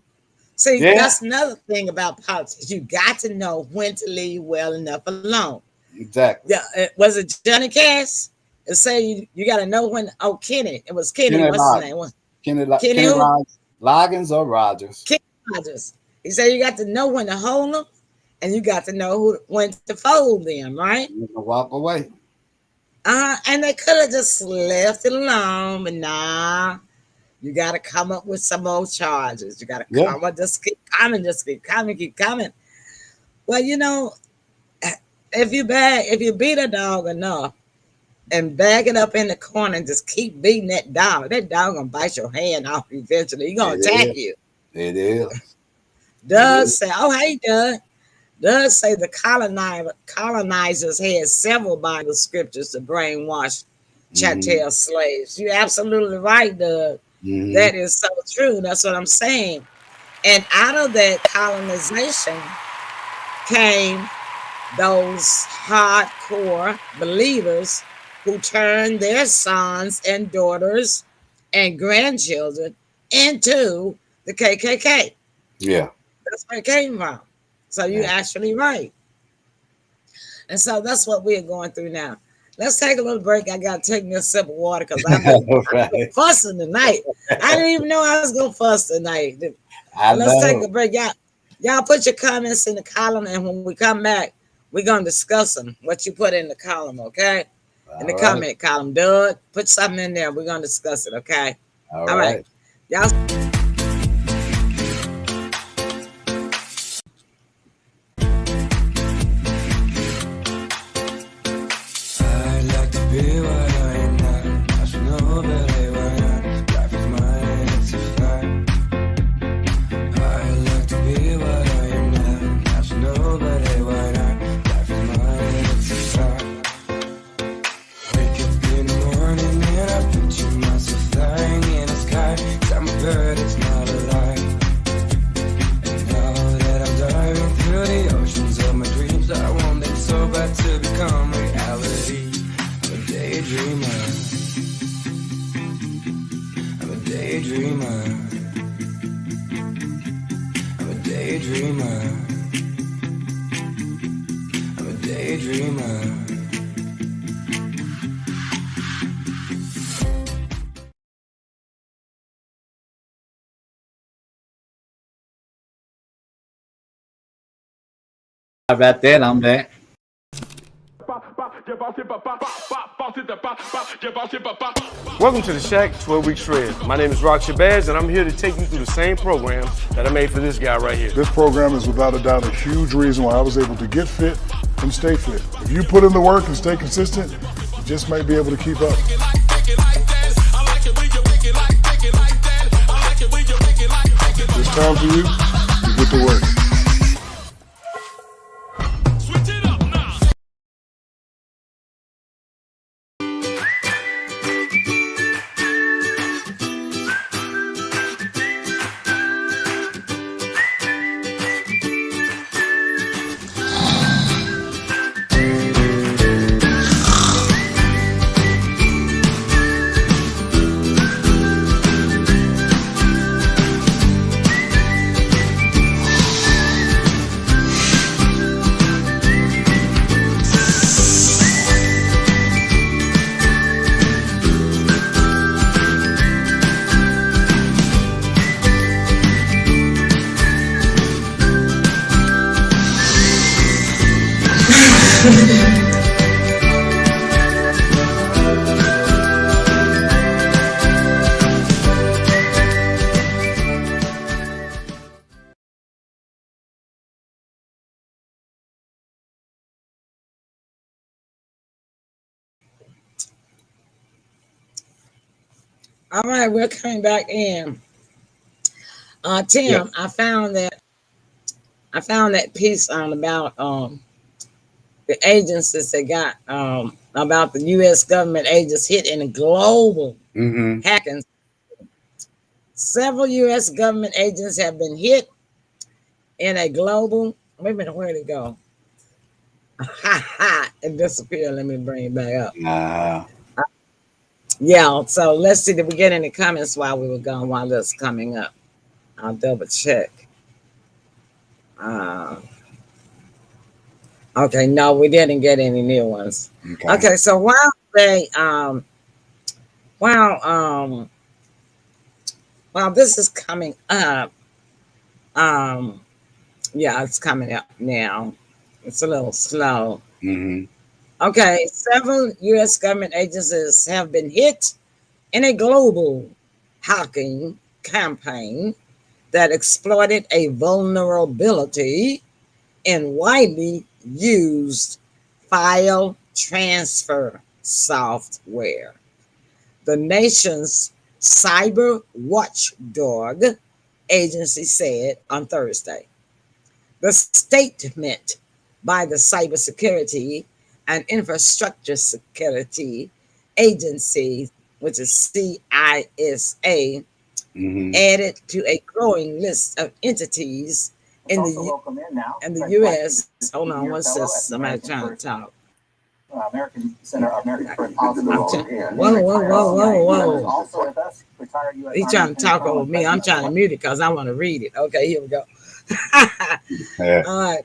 [SPEAKER 1] See,
[SPEAKER 2] Yeah.
[SPEAKER 1] that's another thing about politics. You got to know when to leave well enough alone.
[SPEAKER 2] Exactly.
[SPEAKER 1] Yeah, was it Johnny Cash? It say you got to know when. Oh, Kenny. It was Kenny.
[SPEAKER 2] Kenny
[SPEAKER 1] What's his name?
[SPEAKER 2] Loggins.
[SPEAKER 1] Kenny
[SPEAKER 2] Kenny
[SPEAKER 1] who?
[SPEAKER 2] Loggins or Rogers.
[SPEAKER 1] Kenny Rogers. He said you got to know when to hold them, and you got to know when to fold them, right?
[SPEAKER 2] Walk away.
[SPEAKER 1] And they could have just left it alone, but nah. You got to come up with some more charges. You got to
[SPEAKER 2] Yeah.
[SPEAKER 1] come up, just keep coming, keep coming. Well, if you beat a dog enough and bag it up in the corner and just keep beating that dog gonna bite your hand off eventually. He gonna
[SPEAKER 2] It
[SPEAKER 1] attack
[SPEAKER 2] is.
[SPEAKER 1] you.
[SPEAKER 2] It is. It
[SPEAKER 1] Doug
[SPEAKER 2] is.
[SPEAKER 1] say, "Oh hey, Doug." Doug say the colonizers had several Bible scriptures to brainwash
[SPEAKER 2] Mm-hmm.
[SPEAKER 1] chattel slaves. You're absolutely right, Doug.
[SPEAKER 2] Mm-hmm.
[SPEAKER 1] That is so true. That's what I'm saying. And out of that colonization came those hardcore believers who turned their sons and daughters and grandchildren into the KKK.
[SPEAKER 2] Yeah.
[SPEAKER 1] That's where it came from. So you're
[SPEAKER 2] Yeah.
[SPEAKER 1] actually right. And so that's what we're going through now. Let's take a little break. I got to take me a sip of water because I've been
[SPEAKER 2] Right.
[SPEAKER 1] fussing tonight. I didn't even know I was going to fuss tonight.
[SPEAKER 2] I
[SPEAKER 1] But let's take
[SPEAKER 2] know.
[SPEAKER 1] a break. Y'all put your comments in the column, and when we come back, we're going to discuss them, what you put in the column, okay? In the
[SPEAKER 2] All right.
[SPEAKER 1] comment column. Doug, put something in there. We're going to discuss it, okay?
[SPEAKER 2] All
[SPEAKER 1] All right.
[SPEAKER 2] right.
[SPEAKER 1] Y'all.
[SPEAKER 3] I'd like to be what I am not. I should know better why not. Life is mine and it's a fact. I'd like to be what I am not. I should know better why not. Life is mine and it's a fact. Wake up in the morning and I picture myself flying in the sky. I'm a bird, it's not a lie. And now that I'm diving through the oceans of my dreams, I want it so bad to become reality. I'm a daydreamer. I'm a daydreamer. I'm a daydreamer. I'm a daydreamer.
[SPEAKER 2] About that, I'm back.
[SPEAKER 4] Welcome to the Shack 12 Week Shred. My name is Rock Shabazz, and I'm here to take you through the same program that I made for this guy right here.
[SPEAKER 5] This program is without a doubt a huge reason why I was able to get fit and stay fit. If you put in the work and stay consistent, you just might be able to keep up. It's time for you to get to work.
[SPEAKER 1] All right, we're coming back in.
[SPEAKER 2] Yeah.
[SPEAKER 1] Tim, I found that piece on about the agencies that got about the U.S. government agents hit in a global
[SPEAKER 2] Mm-hmm.
[SPEAKER 1] hacking. Several U.S. government agents have been hit in a global. Wait a minute, where'd it go? Ha ha! It disappeared. Let me bring it back up.
[SPEAKER 2] Uh,
[SPEAKER 1] Yeah. So let's see. Did we get any comments while we were gone? While this coming up, I'll double check. Uh, okay. No, we didn't get any new ones.
[SPEAKER 2] okay.
[SPEAKER 1] Okay. So while um while this is coming up, um yeah, it's coming up now. It's a little slow.
[SPEAKER 2] Mm-hmm.
[SPEAKER 1] Okay, several U.S. government agencies have been hit in a global hacking campaign that exploited a vulnerability in widely used file transfer software. The nation's cyber watchdog agency said on Thursday. The statement by the Cybersecurity and Infrastructure Security Agency, which is CISA, added to a growing list of entities in the U.S. Hold on, what's this? Somebody trying to talk. American Center of American Foreign Policy. Whoa. Also with us, retired U.S. He's trying to talk over me. I'm trying to mute it because I want to read it. Okay, here we go.
[SPEAKER 2] Yeah.
[SPEAKER 1] All right.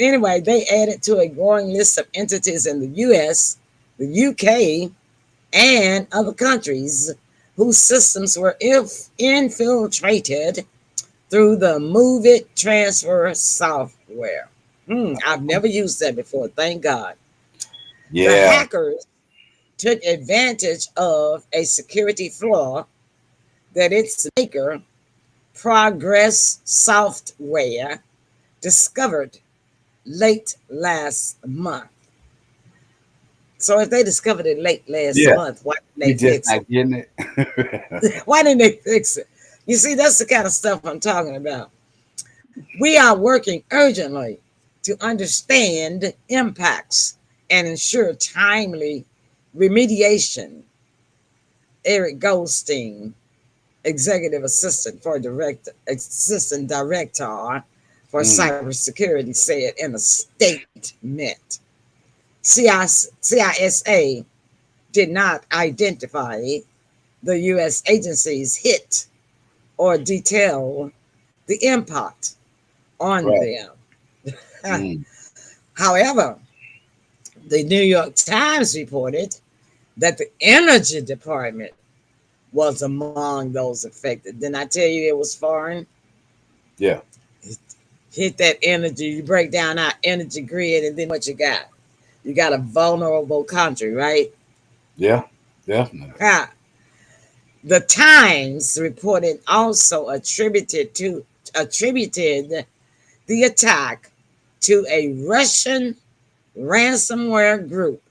[SPEAKER 1] Anyway, they added to a growing list of entities in the U.S., the U.K., and other countries whose systems were infiltrated through the Move It transfer software. I've never used that before, thank God.
[SPEAKER 2] Yeah.
[SPEAKER 1] The hackers took advantage of a security flaw that its maker, Progress Software, discovered late last month. So if they discovered it late last month, why didn't they fix it?
[SPEAKER 2] Getting it.
[SPEAKER 1] Why didn't they fix it? You see, that's the kind of stuff I'm talking about. We are working urgently to understand impacts and ensure timely remediation. Eric Goldstein, executive assistant director for cybersecurity, said in a statement. CISA did not identify the U.S. agency's hit or detail the impact on them. However, the New York Times reported that the Energy Department was among those affected. Didn't I tell you it was foreign?
[SPEAKER 2] Yeah.
[SPEAKER 1] Hit that energy, you break down our energy grid, and then what you got? You got a vulnerable country, right?
[SPEAKER 2] Yeah, definitely.
[SPEAKER 1] The Times reported also attributed the attack to a Russian ransomware group.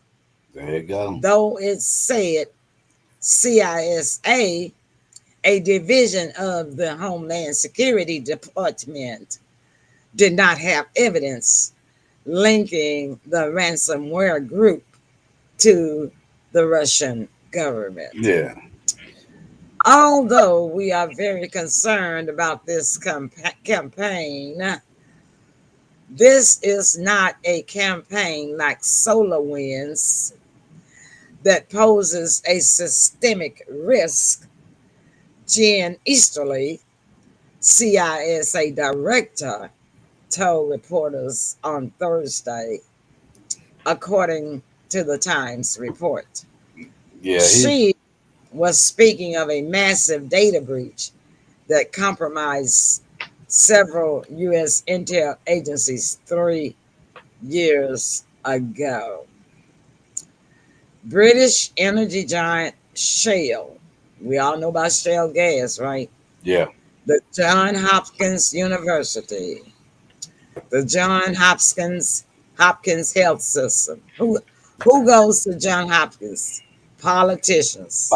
[SPEAKER 2] There you go.
[SPEAKER 1] Though it said CISA, a division of the Homeland Security Department, did not have evidence linking the ransomware group to the Russian government.
[SPEAKER 2] Yeah.
[SPEAKER 1] Although we are very concerned about this campaign, this is not a campaign like SolarWinds that poses a systemic risk, Jen Easterly, CISA director, told reporters on Thursday, according to the Times report.
[SPEAKER 2] Yeah,
[SPEAKER 1] she was speaking of a massive data breach that compromised several U.S. intel agencies 3 years ago. British energy giant Shell. We all know about shale gas, right?
[SPEAKER 2] Yeah.
[SPEAKER 1] The Johns Hopkins University. The Johns Hopkins Health System. Who goes to Johns Hopkins? Politicians.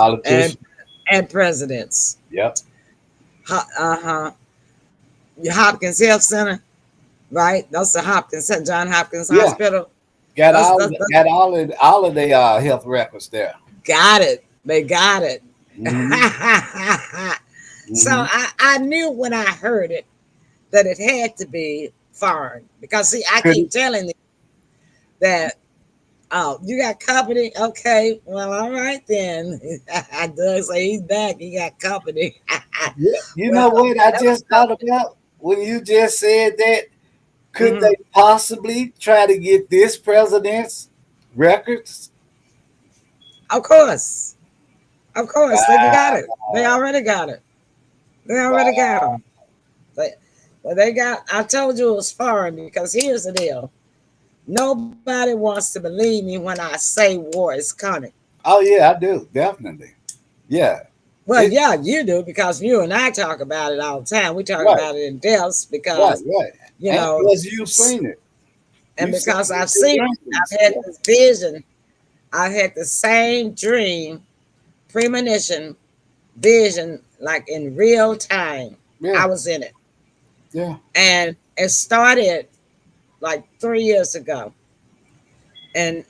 [SPEAKER 1] And presidents.
[SPEAKER 2] Yep.
[SPEAKER 1] Hopkins Health Center, right? That's the Johns Hopkins Hospital.
[SPEAKER 2] Got all of their health records there.
[SPEAKER 1] Got it. They got it. So I knew when I heard it that it had to be foreign, because see, I keep telling you that, oh, you got company? Okay, well, all right then. Doug say he's back. He got company.
[SPEAKER 2] You know what I just thought about when you just said that? Could they possibly try to get this president's records?
[SPEAKER 1] Of course. They got it. They already got it. Got them. But they got, I told you it was foreign, because here's the deal. Nobody wants to believe me when I say war is coming.
[SPEAKER 2] Oh, yeah, I do. Definitely. Yeah.
[SPEAKER 1] Well,
[SPEAKER 2] It
[SPEAKER 1] yeah, you do because you and I talk about it all the time. We talk
[SPEAKER 2] right,
[SPEAKER 1] about it in depth
[SPEAKER 2] right,
[SPEAKER 1] because,
[SPEAKER 2] right.
[SPEAKER 1] you
[SPEAKER 2] And
[SPEAKER 1] know,
[SPEAKER 2] plus, you've seen it.
[SPEAKER 1] and
[SPEAKER 2] You've seen
[SPEAKER 1] because
[SPEAKER 2] it
[SPEAKER 1] I've
[SPEAKER 2] with your
[SPEAKER 1] seen it,
[SPEAKER 2] dreams.
[SPEAKER 1] I've had
[SPEAKER 2] Yeah,
[SPEAKER 1] this vision. I had the same dream, premonition, vision, like in real time. I
[SPEAKER 2] yeah,
[SPEAKER 1] was in it.
[SPEAKER 2] yeah.
[SPEAKER 1] And it started like 3 years ago. And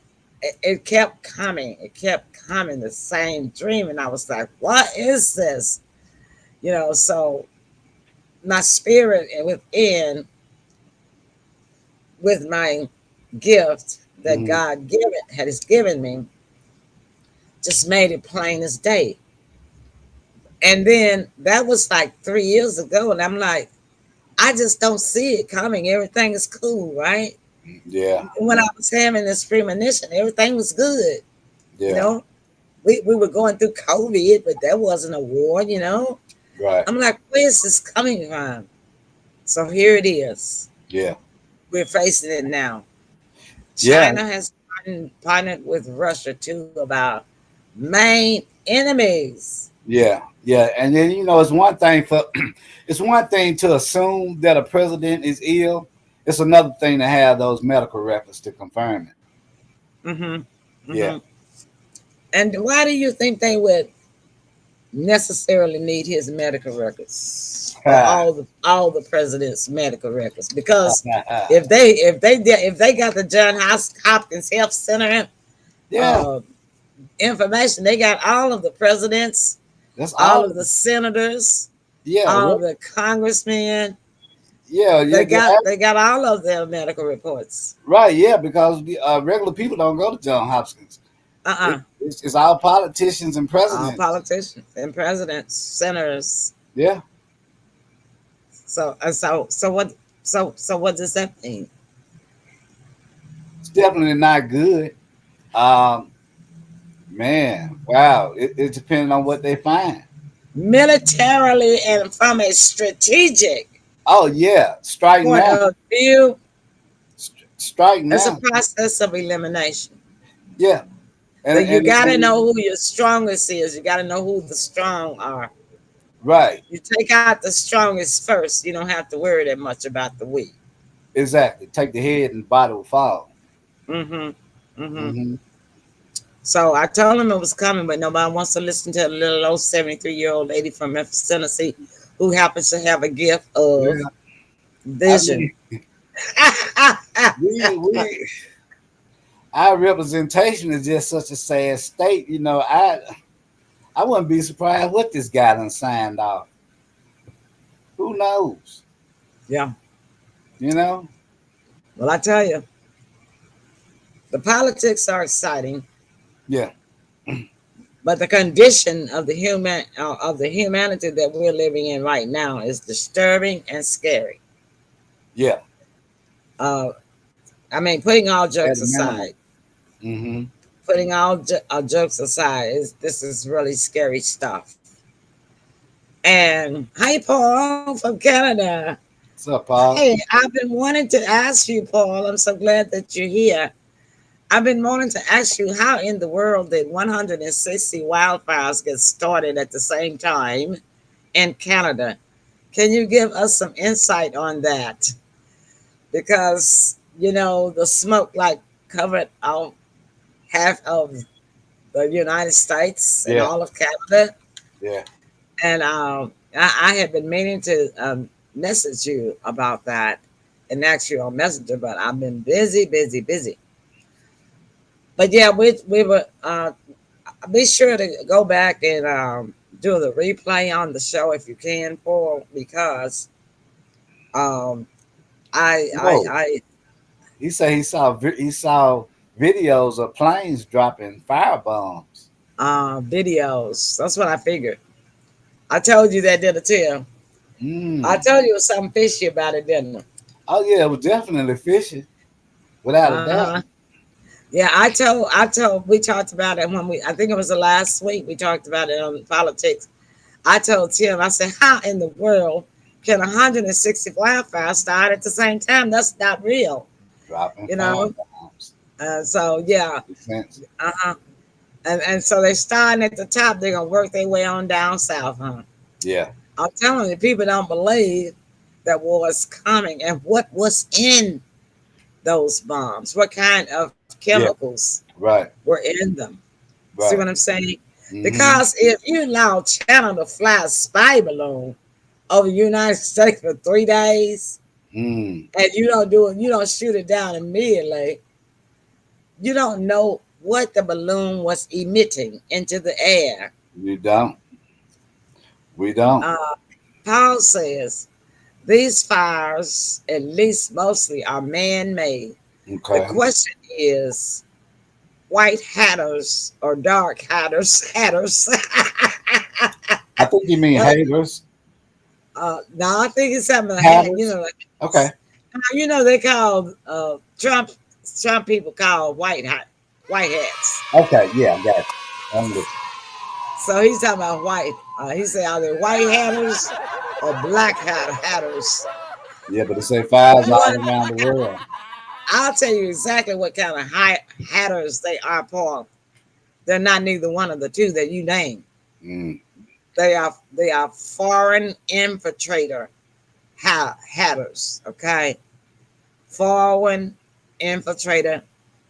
[SPEAKER 1] it kept coming. It kept coming, the same dream. And I was like, what is this? So my spirit within, with my gift that
[SPEAKER 2] Hmm.
[SPEAKER 1] God given me, just made it plain as day. And then that was like 3 years ago. And I'm like, I just don't see it coming. Everything is cool, right?
[SPEAKER 2] Yeah,
[SPEAKER 1] When I was having this premonition, everything was good. You
[SPEAKER 2] yeah,
[SPEAKER 1] know, we were going through COVID, but that wasn't a war.
[SPEAKER 2] right.
[SPEAKER 1] I'm like, where is this coming from? So here it is.
[SPEAKER 2] Yeah,
[SPEAKER 1] We're facing it now.
[SPEAKER 2] yeah,
[SPEAKER 1] China has partnered with Russia too about main enemies.
[SPEAKER 2] yeah, yeah. And then it's one thing for it's one thing to assume that a president is ill. It's another thing to have those medical records to confirm it.
[SPEAKER 1] Hmm.
[SPEAKER 2] Yeah.
[SPEAKER 1] Hmm. And why do you think they would necessarily need his medical records or
[SPEAKER 2] Ha.
[SPEAKER 1] all the president's medical records? Because if they got the John Hopkins Health Center
[SPEAKER 2] Yeah,
[SPEAKER 1] uh, information, they got all of the presidents,
[SPEAKER 2] that's
[SPEAKER 1] all
[SPEAKER 2] all.
[SPEAKER 1] of the senators,
[SPEAKER 2] Yeah,
[SPEAKER 1] all the congressmen.
[SPEAKER 2] yeah,
[SPEAKER 1] They
[SPEAKER 2] yeah.
[SPEAKER 1] got all of their medical reports.
[SPEAKER 2] Right, yeah, because the regular people don't go to John Hopkins.
[SPEAKER 1] Uh-uh.
[SPEAKER 2] It's all politicians and
[SPEAKER 1] All
[SPEAKER 2] presidents.
[SPEAKER 1] politicians and presidents, senators.
[SPEAKER 2] Yeah,
[SPEAKER 1] So what does that mean?
[SPEAKER 2] it's definitely not good. Um, Man, wow, it depends on what they find.
[SPEAKER 1] Militarily and from a strategic
[SPEAKER 2] Oh yeah, strike
[SPEAKER 1] point
[SPEAKER 2] now,
[SPEAKER 1] of view,
[SPEAKER 2] strike
[SPEAKER 1] it's a
[SPEAKER 2] now.
[SPEAKER 1] process of elimination.
[SPEAKER 2] Yeah,
[SPEAKER 1] But you got to
[SPEAKER 2] and
[SPEAKER 1] know who your strongest is. You got to know who the strong are.
[SPEAKER 2] right,
[SPEAKER 1] You take out the strongest first. You don't have to worry that much about the weak.
[SPEAKER 2] exactly. Take the head and the body will fall.
[SPEAKER 1] Mm-hmm. Mm-hmm.
[SPEAKER 2] Hmm.
[SPEAKER 1] So I told him it was coming, but nobody wants to listen to a little old 73-year-old lady from Memphis, Tennessee, who happens to have a gift of
[SPEAKER 2] Yeah, I
[SPEAKER 1] vision.
[SPEAKER 2] mean, we our representation is just such a sad state. I wouldn't be surprised what this guy done signed off. Who knows?
[SPEAKER 1] Yeah.
[SPEAKER 2] You know?
[SPEAKER 1] Well, I tell you, the politics are exciting,
[SPEAKER 2] Yeah,
[SPEAKER 1] but the condition of the humanity that we're living in right now is disturbing and scary.
[SPEAKER 2] yeah.
[SPEAKER 1] Uh, I mean, putting all
[SPEAKER 2] At
[SPEAKER 1] jokes
[SPEAKER 2] a minimum.
[SPEAKER 1] aside,
[SPEAKER 2] Hmm.
[SPEAKER 1] jokes aside, this is really scary stuff. And hi, Paul from Canada.
[SPEAKER 2] What's up, Paul?
[SPEAKER 1] Hey, I've been wanting to ask you, Paul. I'm so glad that you're here. I've been wanting to ask you how in the world did 160 wildfires get started at the same time in Canada? Can you give us some insight on that? Because, the smoke like covered out half of the United States and
[SPEAKER 2] Yeah,
[SPEAKER 1] all of Canada.
[SPEAKER 2] yeah.
[SPEAKER 1] And I had been meaning to message you about that and ask you on Messenger, but I've been busy, busy, busy. But yeah, we were be sure to go back and do the replay on the show if you can, Paul, because um,
[SPEAKER 2] Whoa.
[SPEAKER 1] I
[SPEAKER 2] He said he saw videos of planes dropping fire bombs.
[SPEAKER 1] videos. That's what I figured. I told you that, didn't I tell? I
[SPEAKER 2] Mm.
[SPEAKER 1] told you it was something fishy about it, didn't I?
[SPEAKER 2] Oh yeah, it was definitely fishy, without a doubt.
[SPEAKER 1] Uh-huh. Yeah, I told, we talked about it I think it was the last week we talked about it on politics. I told Tim, I said, how in the world can 160 wildfires start at the same time? That's not real,
[SPEAKER 2] Dropping
[SPEAKER 1] you
[SPEAKER 2] fire
[SPEAKER 1] know?
[SPEAKER 2] bombs.
[SPEAKER 1] So, yeah,
[SPEAKER 2] Defense.
[SPEAKER 1] uh-huh. And so they starting at the top, they're gonna work their way on down south, huh?
[SPEAKER 2] Yeah.
[SPEAKER 1] I'm telling you, people don't believe that war is coming and what was in those bombs, what kind of
[SPEAKER 2] Yeah.
[SPEAKER 1] chemicals
[SPEAKER 2] Right.
[SPEAKER 1] were in them. See
[SPEAKER 2] Right.
[SPEAKER 1] what I'm saying?
[SPEAKER 2] Mm-hmm.
[SPEAKER 1] Because if you allow China to fly a spy balloon over the United States for 3 days
[SPEAKER 2] Mm.
[SPEAKER 1] and you don't do it, you don't shoot it down immediately, you don't know what the balloon was emitting into the air.
[SPEAKER 2] We don't. We don't.
[SPEAKER 1] Uh, Paul says these fires, at least mostly, are man made. The
[SPEAKER 2] Okay.
[SPEAKER 1] question is white hatters or dark hatters, hatters.
[SPEAKER 2] I think you mean
[SPEAKER 1] What?
[SPEAKER 2] haters.
[SPEAKER 1] No, I think it's something like
[SPEAKER 2] Hatters.
[SPEAKER 1] like
[SPEAKER 2] Okay.
[SPEAKER 1] they call Trump people call white hats.
[SPEAKER 2] Okay. Yeah. I got it. I'm with
[SPEAKER 1] So he's talking about white. He said, are they white hatters or black hatters?
[SPEAKER 2] you. Yeah, but it say fires
[SPEAKER 1] You
[SPEAKER 2] all
[SPEAKER 1] want?
[SPEAKER 2] around the world.
[SPEAKER 1] I'll tell you exactly what kind of hatters they are, Paul. They're not neither one of the two that you named.
[SPEAKER 2] Mm.
[SPEAKER 1] They are foreign infiltrator hatters. Okay, foreign infiltrator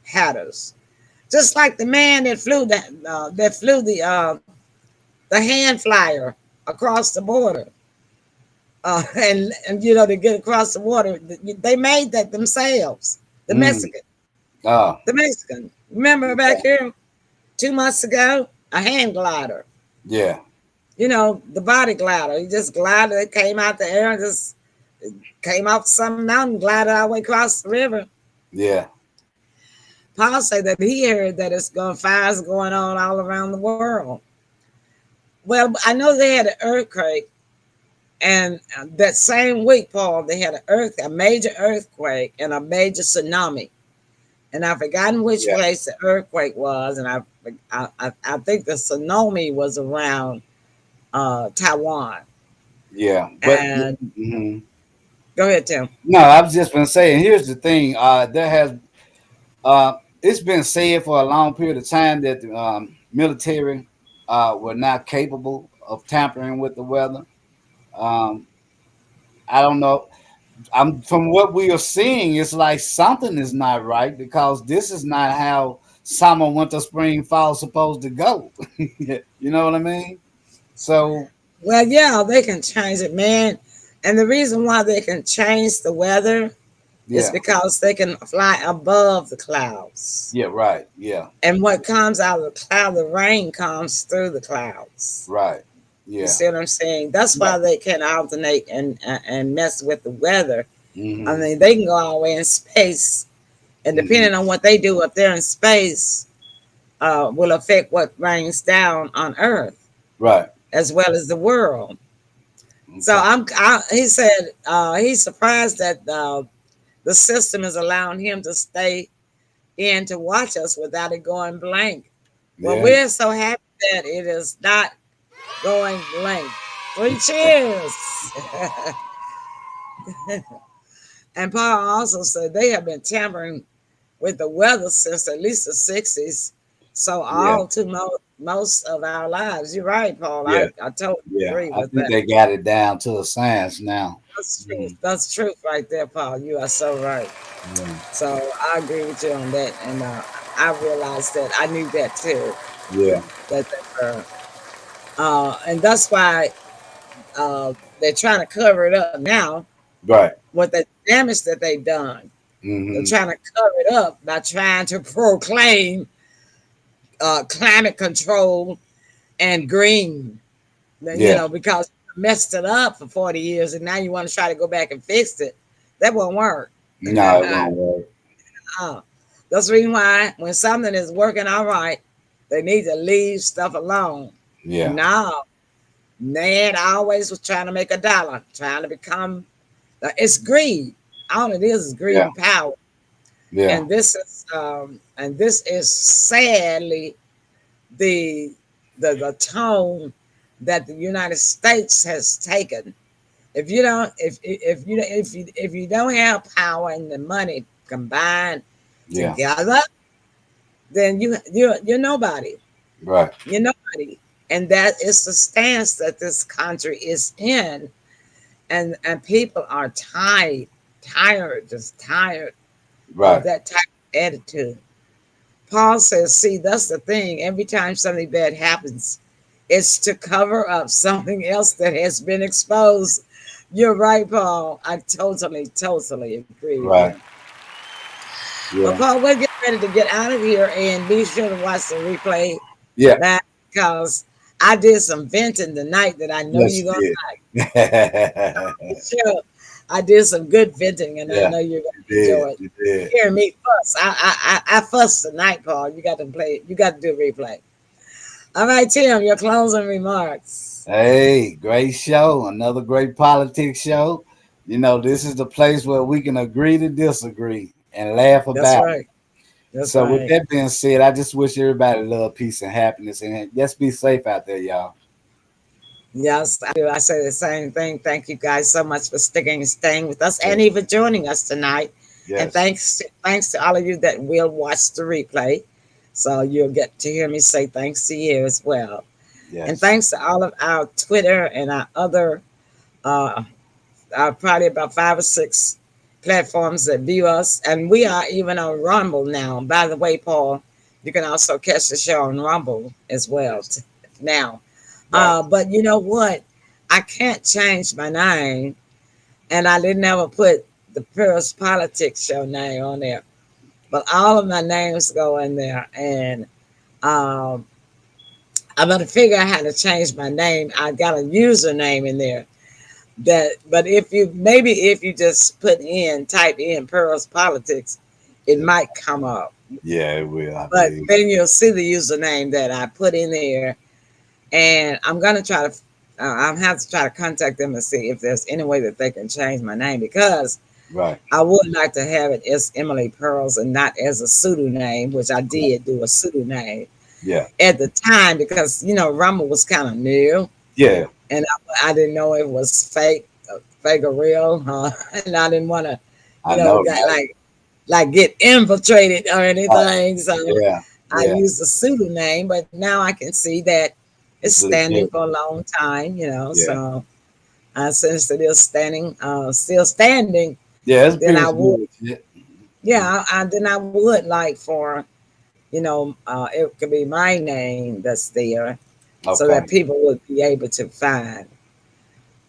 [SPEAKER 1] hatters. Just like the man that flew the hand flyer across the border. And to get across the water, they made that themselves. The
[SPEAKER 2] Mm.
[SPEAKER 1] Mexican,
[SPEAKER 2] Oh.
[SPEAKER 1] the Mexican. Remember back
[SPEAKER 2] Okay.
[SPEAKER 1] here 2 months ago, a hand glider.
[SPEAKER 2] Yeah.
[SPEAKER 1] The body glider. He just glided. It came out the air and just came off some mountain, glided all the way across the river.
[SPEAKER 2] Yeah.
[SPEAKER 1] Paul said that he heard that fires going on all around the world. Well, I know they had an earthquake. And that same week, Paul, they had a major earthquake and a major tsunami. And I've forgotten which
[SPEAKER 2] Yeah.
[SPEAKER 1] place the earthquake was, and I think the tsunami was around Taiwan.
[SPEAKER 2] Yeah. But
[SPEAKER 1] And
[SPEAKER 2] mhm.
[SPEAKER 1] go ahead, Tim.
[SPEAKER 2] No, I was just gonna say, and here's the thing: there has it's been said for a long period of time that the military were not capable of tampering with the weather. Um, I don't know. I'm from what we are seeing, it's like something is not right because this is not how summer, winter, spring, fall supposed to go. You know what I mean? So
[SPEAKER 1] Well, yeah, they can change it, man. And the reason why they can change the weather is
[SPEAKER 2] yeah,
[SPEAKER 1] because they can fly above the clouds.
[SPEAKER 2] yeah, right, yeah,
[SPEAKER 1] And what comes out of the cloud, the rain comes through the clouds.
[SPEAKER 2] right,
[SPEAKER 1] You
[SPEAKER 2] yeah,
[SPEAKER 1] see what I'm saying? That's
[SPEAKER 2] yeah.
[SPEAKER 1] why they can alternate and mess with the weather. I
[SPEAKER 2] Hmm.
[SPEAKER 1] mean, they can go all the way in space, and
[SPEAKER 2] Hmm.
[SPEAKER 1] depending on what they do up there in space, will affect what rains down on Earth
[SPEAKER 2] Right.
[SPEAKER 1] as well as the world. So
[SPEAKER 2] Okay.
[SPEAKER 1] he said he's surprised that the system is allowing him to stay in to watch us without it going blank. Well,
[SPEAKER 2] Yeah.
[SPEAKER 1] we're so happy that it is not going blank. 3 cheers. And Paul also said they have been tampering with the weather since at least the 60s. So
[SPEAKER 2] Yeah.
[SPEAKER 1] all to most of our lives. You're right, Paul.
[SPEAKER 2] Yeah.
[SPEAKER 1] I totally
[SPEAKER 2] Yeah.
[SPEAKER 1] agree
[SPEAKER 2] I
[SPEAKER 1] with
[SPEAKER 2] think
[SPEAKER 1] that.
[SPEAKER 2] they got it down to a science now.
[SPEAKER 1] That's truth.
[SPEAKER 2] Mhm.
[SPEAKER 1] That's truth right there, Paul. You are so right.
[SPEAKER 2] Yeah.
[SPEAKER 1] So I agree with you on that. And I realized that I knew that too.
[SPEAKER 2] Yeah.
[SPEAKER 1] That they were. And that's why they're trying to cover it up now
[SPEAKER 2] Right.
[SPEAKER 1] with the damage that they've done. They're
[SPEAKER 2] Hmm.
[SPEAKER 1] trying to cover it up by trying to proclaim climate control and green,
[SPEAKER 2] Yeah.
[SPEAKER 1] because you messed it up for 40 years and now you want to try to go back and fix it. That won't work.
[SPEAKER 2] No, it won't work.
[SPEAKER 1] That's the reason why when something is working all right, they need to leave stuff alone.
[SPEAKER 2] Yeah.
[SPEAKER 1] Now, man always was trying to make a dollar, trying to become, it's greed. All it is greed
[SPEAKER 2] Yeah.
[SPEAKER 1] and power.
[SPEAKER 2] Yeah.
[SPEAKER 1] And this is sadly the tone that the United States has taken. If you don't have power and the money combined
[SPEAKER 2] Yeah.
[SPEAKER 1] together, then you're nobody.
[SPEAKER 2] Right.
[SPEAKER 1] You're nobody. And that is the stance that this country is in. And people are tired, just tired of
[SPEAKER 2] Right.
[SPEAKER 1] that type of attitude. Paul says, see, that's the thing. Every time something bad happens, it's to cover up something else that has been exposed. You're right, Paul. I totally agree with you.
[SPEAKER 2] Right.
[SPEAKER 1] But
[SPEAKER 2] Yeah.
[SPEAKER 1] Paul, we're getting ready to get out of here, and be sure to watch the replay
[SPEAKER 2] Yeah.
[SPEAKER 1] back, because I did some venting tonight that I know
[SPEAKER 2] Yes,
[SPEAKER 1] you're gonna
[SPEAKER 2] you
[SPEAKER 1] like.
[SPEAKER 2] did.
[SPEAKER 1] Sure, I did some good venting, and I
[SPEAKER 2] Yeah.
[SPEAKER 1] know you're
[SPEAKER 2] You
[SPEAKER 1] gonna
[SPEAKER 2] did.
[SPEAKER 1] enjoy it.
[SPEAKER 2] You did.
[SPEAKER 1] Hear me fuss. I fussed tonight, Paul. You got to play it. You got to do a replay. All right, Tim, your closing remarks.
[SPEAKER 2] Hey, great show. Another great politics show. You know, this is the place where we can agree to disagree and laugh
[SPEAKER 1] That's
[SPEAKER 2] about it.
[SPEAKER 1] right. That's
[SPEAKER 2] So, with
[SPEAKER 1] right.
[SPEAKER 2] that being said, I just wish everybody love, peace, and happiness. And just be safe out there, y'all.
[SPEAKER 1] Yes, I do. I say the same thing. Thank you guys so much for sticking and staying with us,
[SPEAKER 2] Yes.
[SPEAKER 1] and even joining us tonight. And
[SPEAKER 2] Yes.
[SPEAKER 1] thanks to all of you that will watch the replay. So you'll get to hear me say thanks to you as well. And
[SPEAKER 2] Yes.
[SPEAKER 1] thanks to all of our Twitter and our other uh, probably about 5 or 6 platforms that view us. And we are even on Rumble now. By the way, Paul, you can also catch the show on Rumble as well
[SPEAKER 2] Yes.
[SPEAKER 1] now.
[SPEAKER 2] Right.
[SPEAKER 1] But you know what? I can't change my name, and I didn't ever put the Paris Politics Show name on there. But all of my names go in there, and um, I'm gonna figure out how to change my name. I got a username in there that, but if you just type in Pearls Politics, it
[SPEAKER 2] Yeah.
[SPEAKER 1] might come up.
[SPEAKER 2] Yeah, it will, I
[SPEAKER 1] But
[SPEAKER 2] believe.
[SPEAKER 1] then you'll see the username that I put in there, and I'm gonna try to. I'll have to try to contact them and see if there's any way that they can change my name, because
[SPEAKER 2] Right.
[SPEAKER 1] I would like to have it as Emily Pearls and not as a pseudonym, which I
[SPEAKER 2] Right.
[SPEAKER 1] did do a pseudonym
[SPEAKER 2] Yeah.
[SPEAKER 1] at the time, because Rumble was kind of new,
[SPEAKER 2] Yeah.
[SPEAKER 1] and I didn't know it was fake or real, and I didn't want to,
[SPEAKER 2] I know,
[SPEAKER 1] get
[SPEAKER 2] right?
[SPEAKER 1] get infiltrated or
[SPEAKER 2] Right.
[SPEAKER 1] anything. So
[SPEAKER 2] Yeah.
[SPEAKER 1] I
[SPEAKER 2] Yeah.
[SPEAKER 1] used a pseudonym, but now I can see that it's
[SPEAKER 2] It's
[SPEAKER 1] standing
[SPEAKER 2] legit.
[SPEAKER 1] for a long time,
[SPEAKER 2] Yeah.
[SPEAKER 1] So since it is still standing,
[SPEAKER 2] Yeah, it's
[SPEAKER 1] then
[SPEAKER 2] pretty
[SPEAKER 1] I
[SPEAKER 2] much
[SPEAKER 1] would,
[SPEAKER 2] legit.
[SPEAKER 1] yeah, then I would like for, it could be my name that's there, so that
[SPEAKER 2] Okay.
[SPEAKER 1] people would be able to find.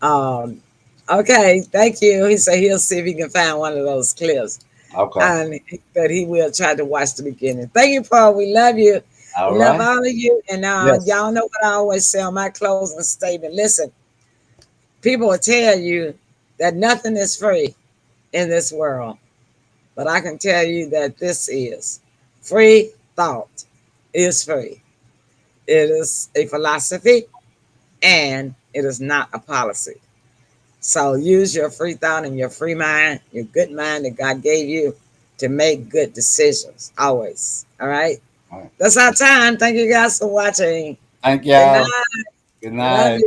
[SPEAKER 1] Um, okay, thank you. He said he'll see if he can find one of those clips,
[SPEAKER 2] Okay.
[SPEAKER 1] and that he will try to watch the beginning. Thank you, Paul. We love you.
[SPEAKER 2] All
[SPEAKER 1] We love
[SPEAKER 2] right.
[SPEAKER 1] all of you. And
[SPEAKER 2] Yes.
[SPEAKER 1] y'all know what I always say on my closing statement. Listen, people will tell you that nothing is free in this world, but I can tell you that this is free thought is free. It is a philosophy, and it is not a policy. So use your free thought and your free mind, your good mind that God gave you, to make good decisions always. All right.
[SPEAKER 2] All right.
[SPEAKER 1] That's our time. Thank you guys for watching.
[SPEAKER 2] Thank
[SPEAKER 1] Good
[SPEAKER 2] y'all.
[SPEAKER 1] night.
[SPEAKER 2] Good
[SPEAKER 1] Love
[SPEAKER 2] night.
[SPEAKER 1] you.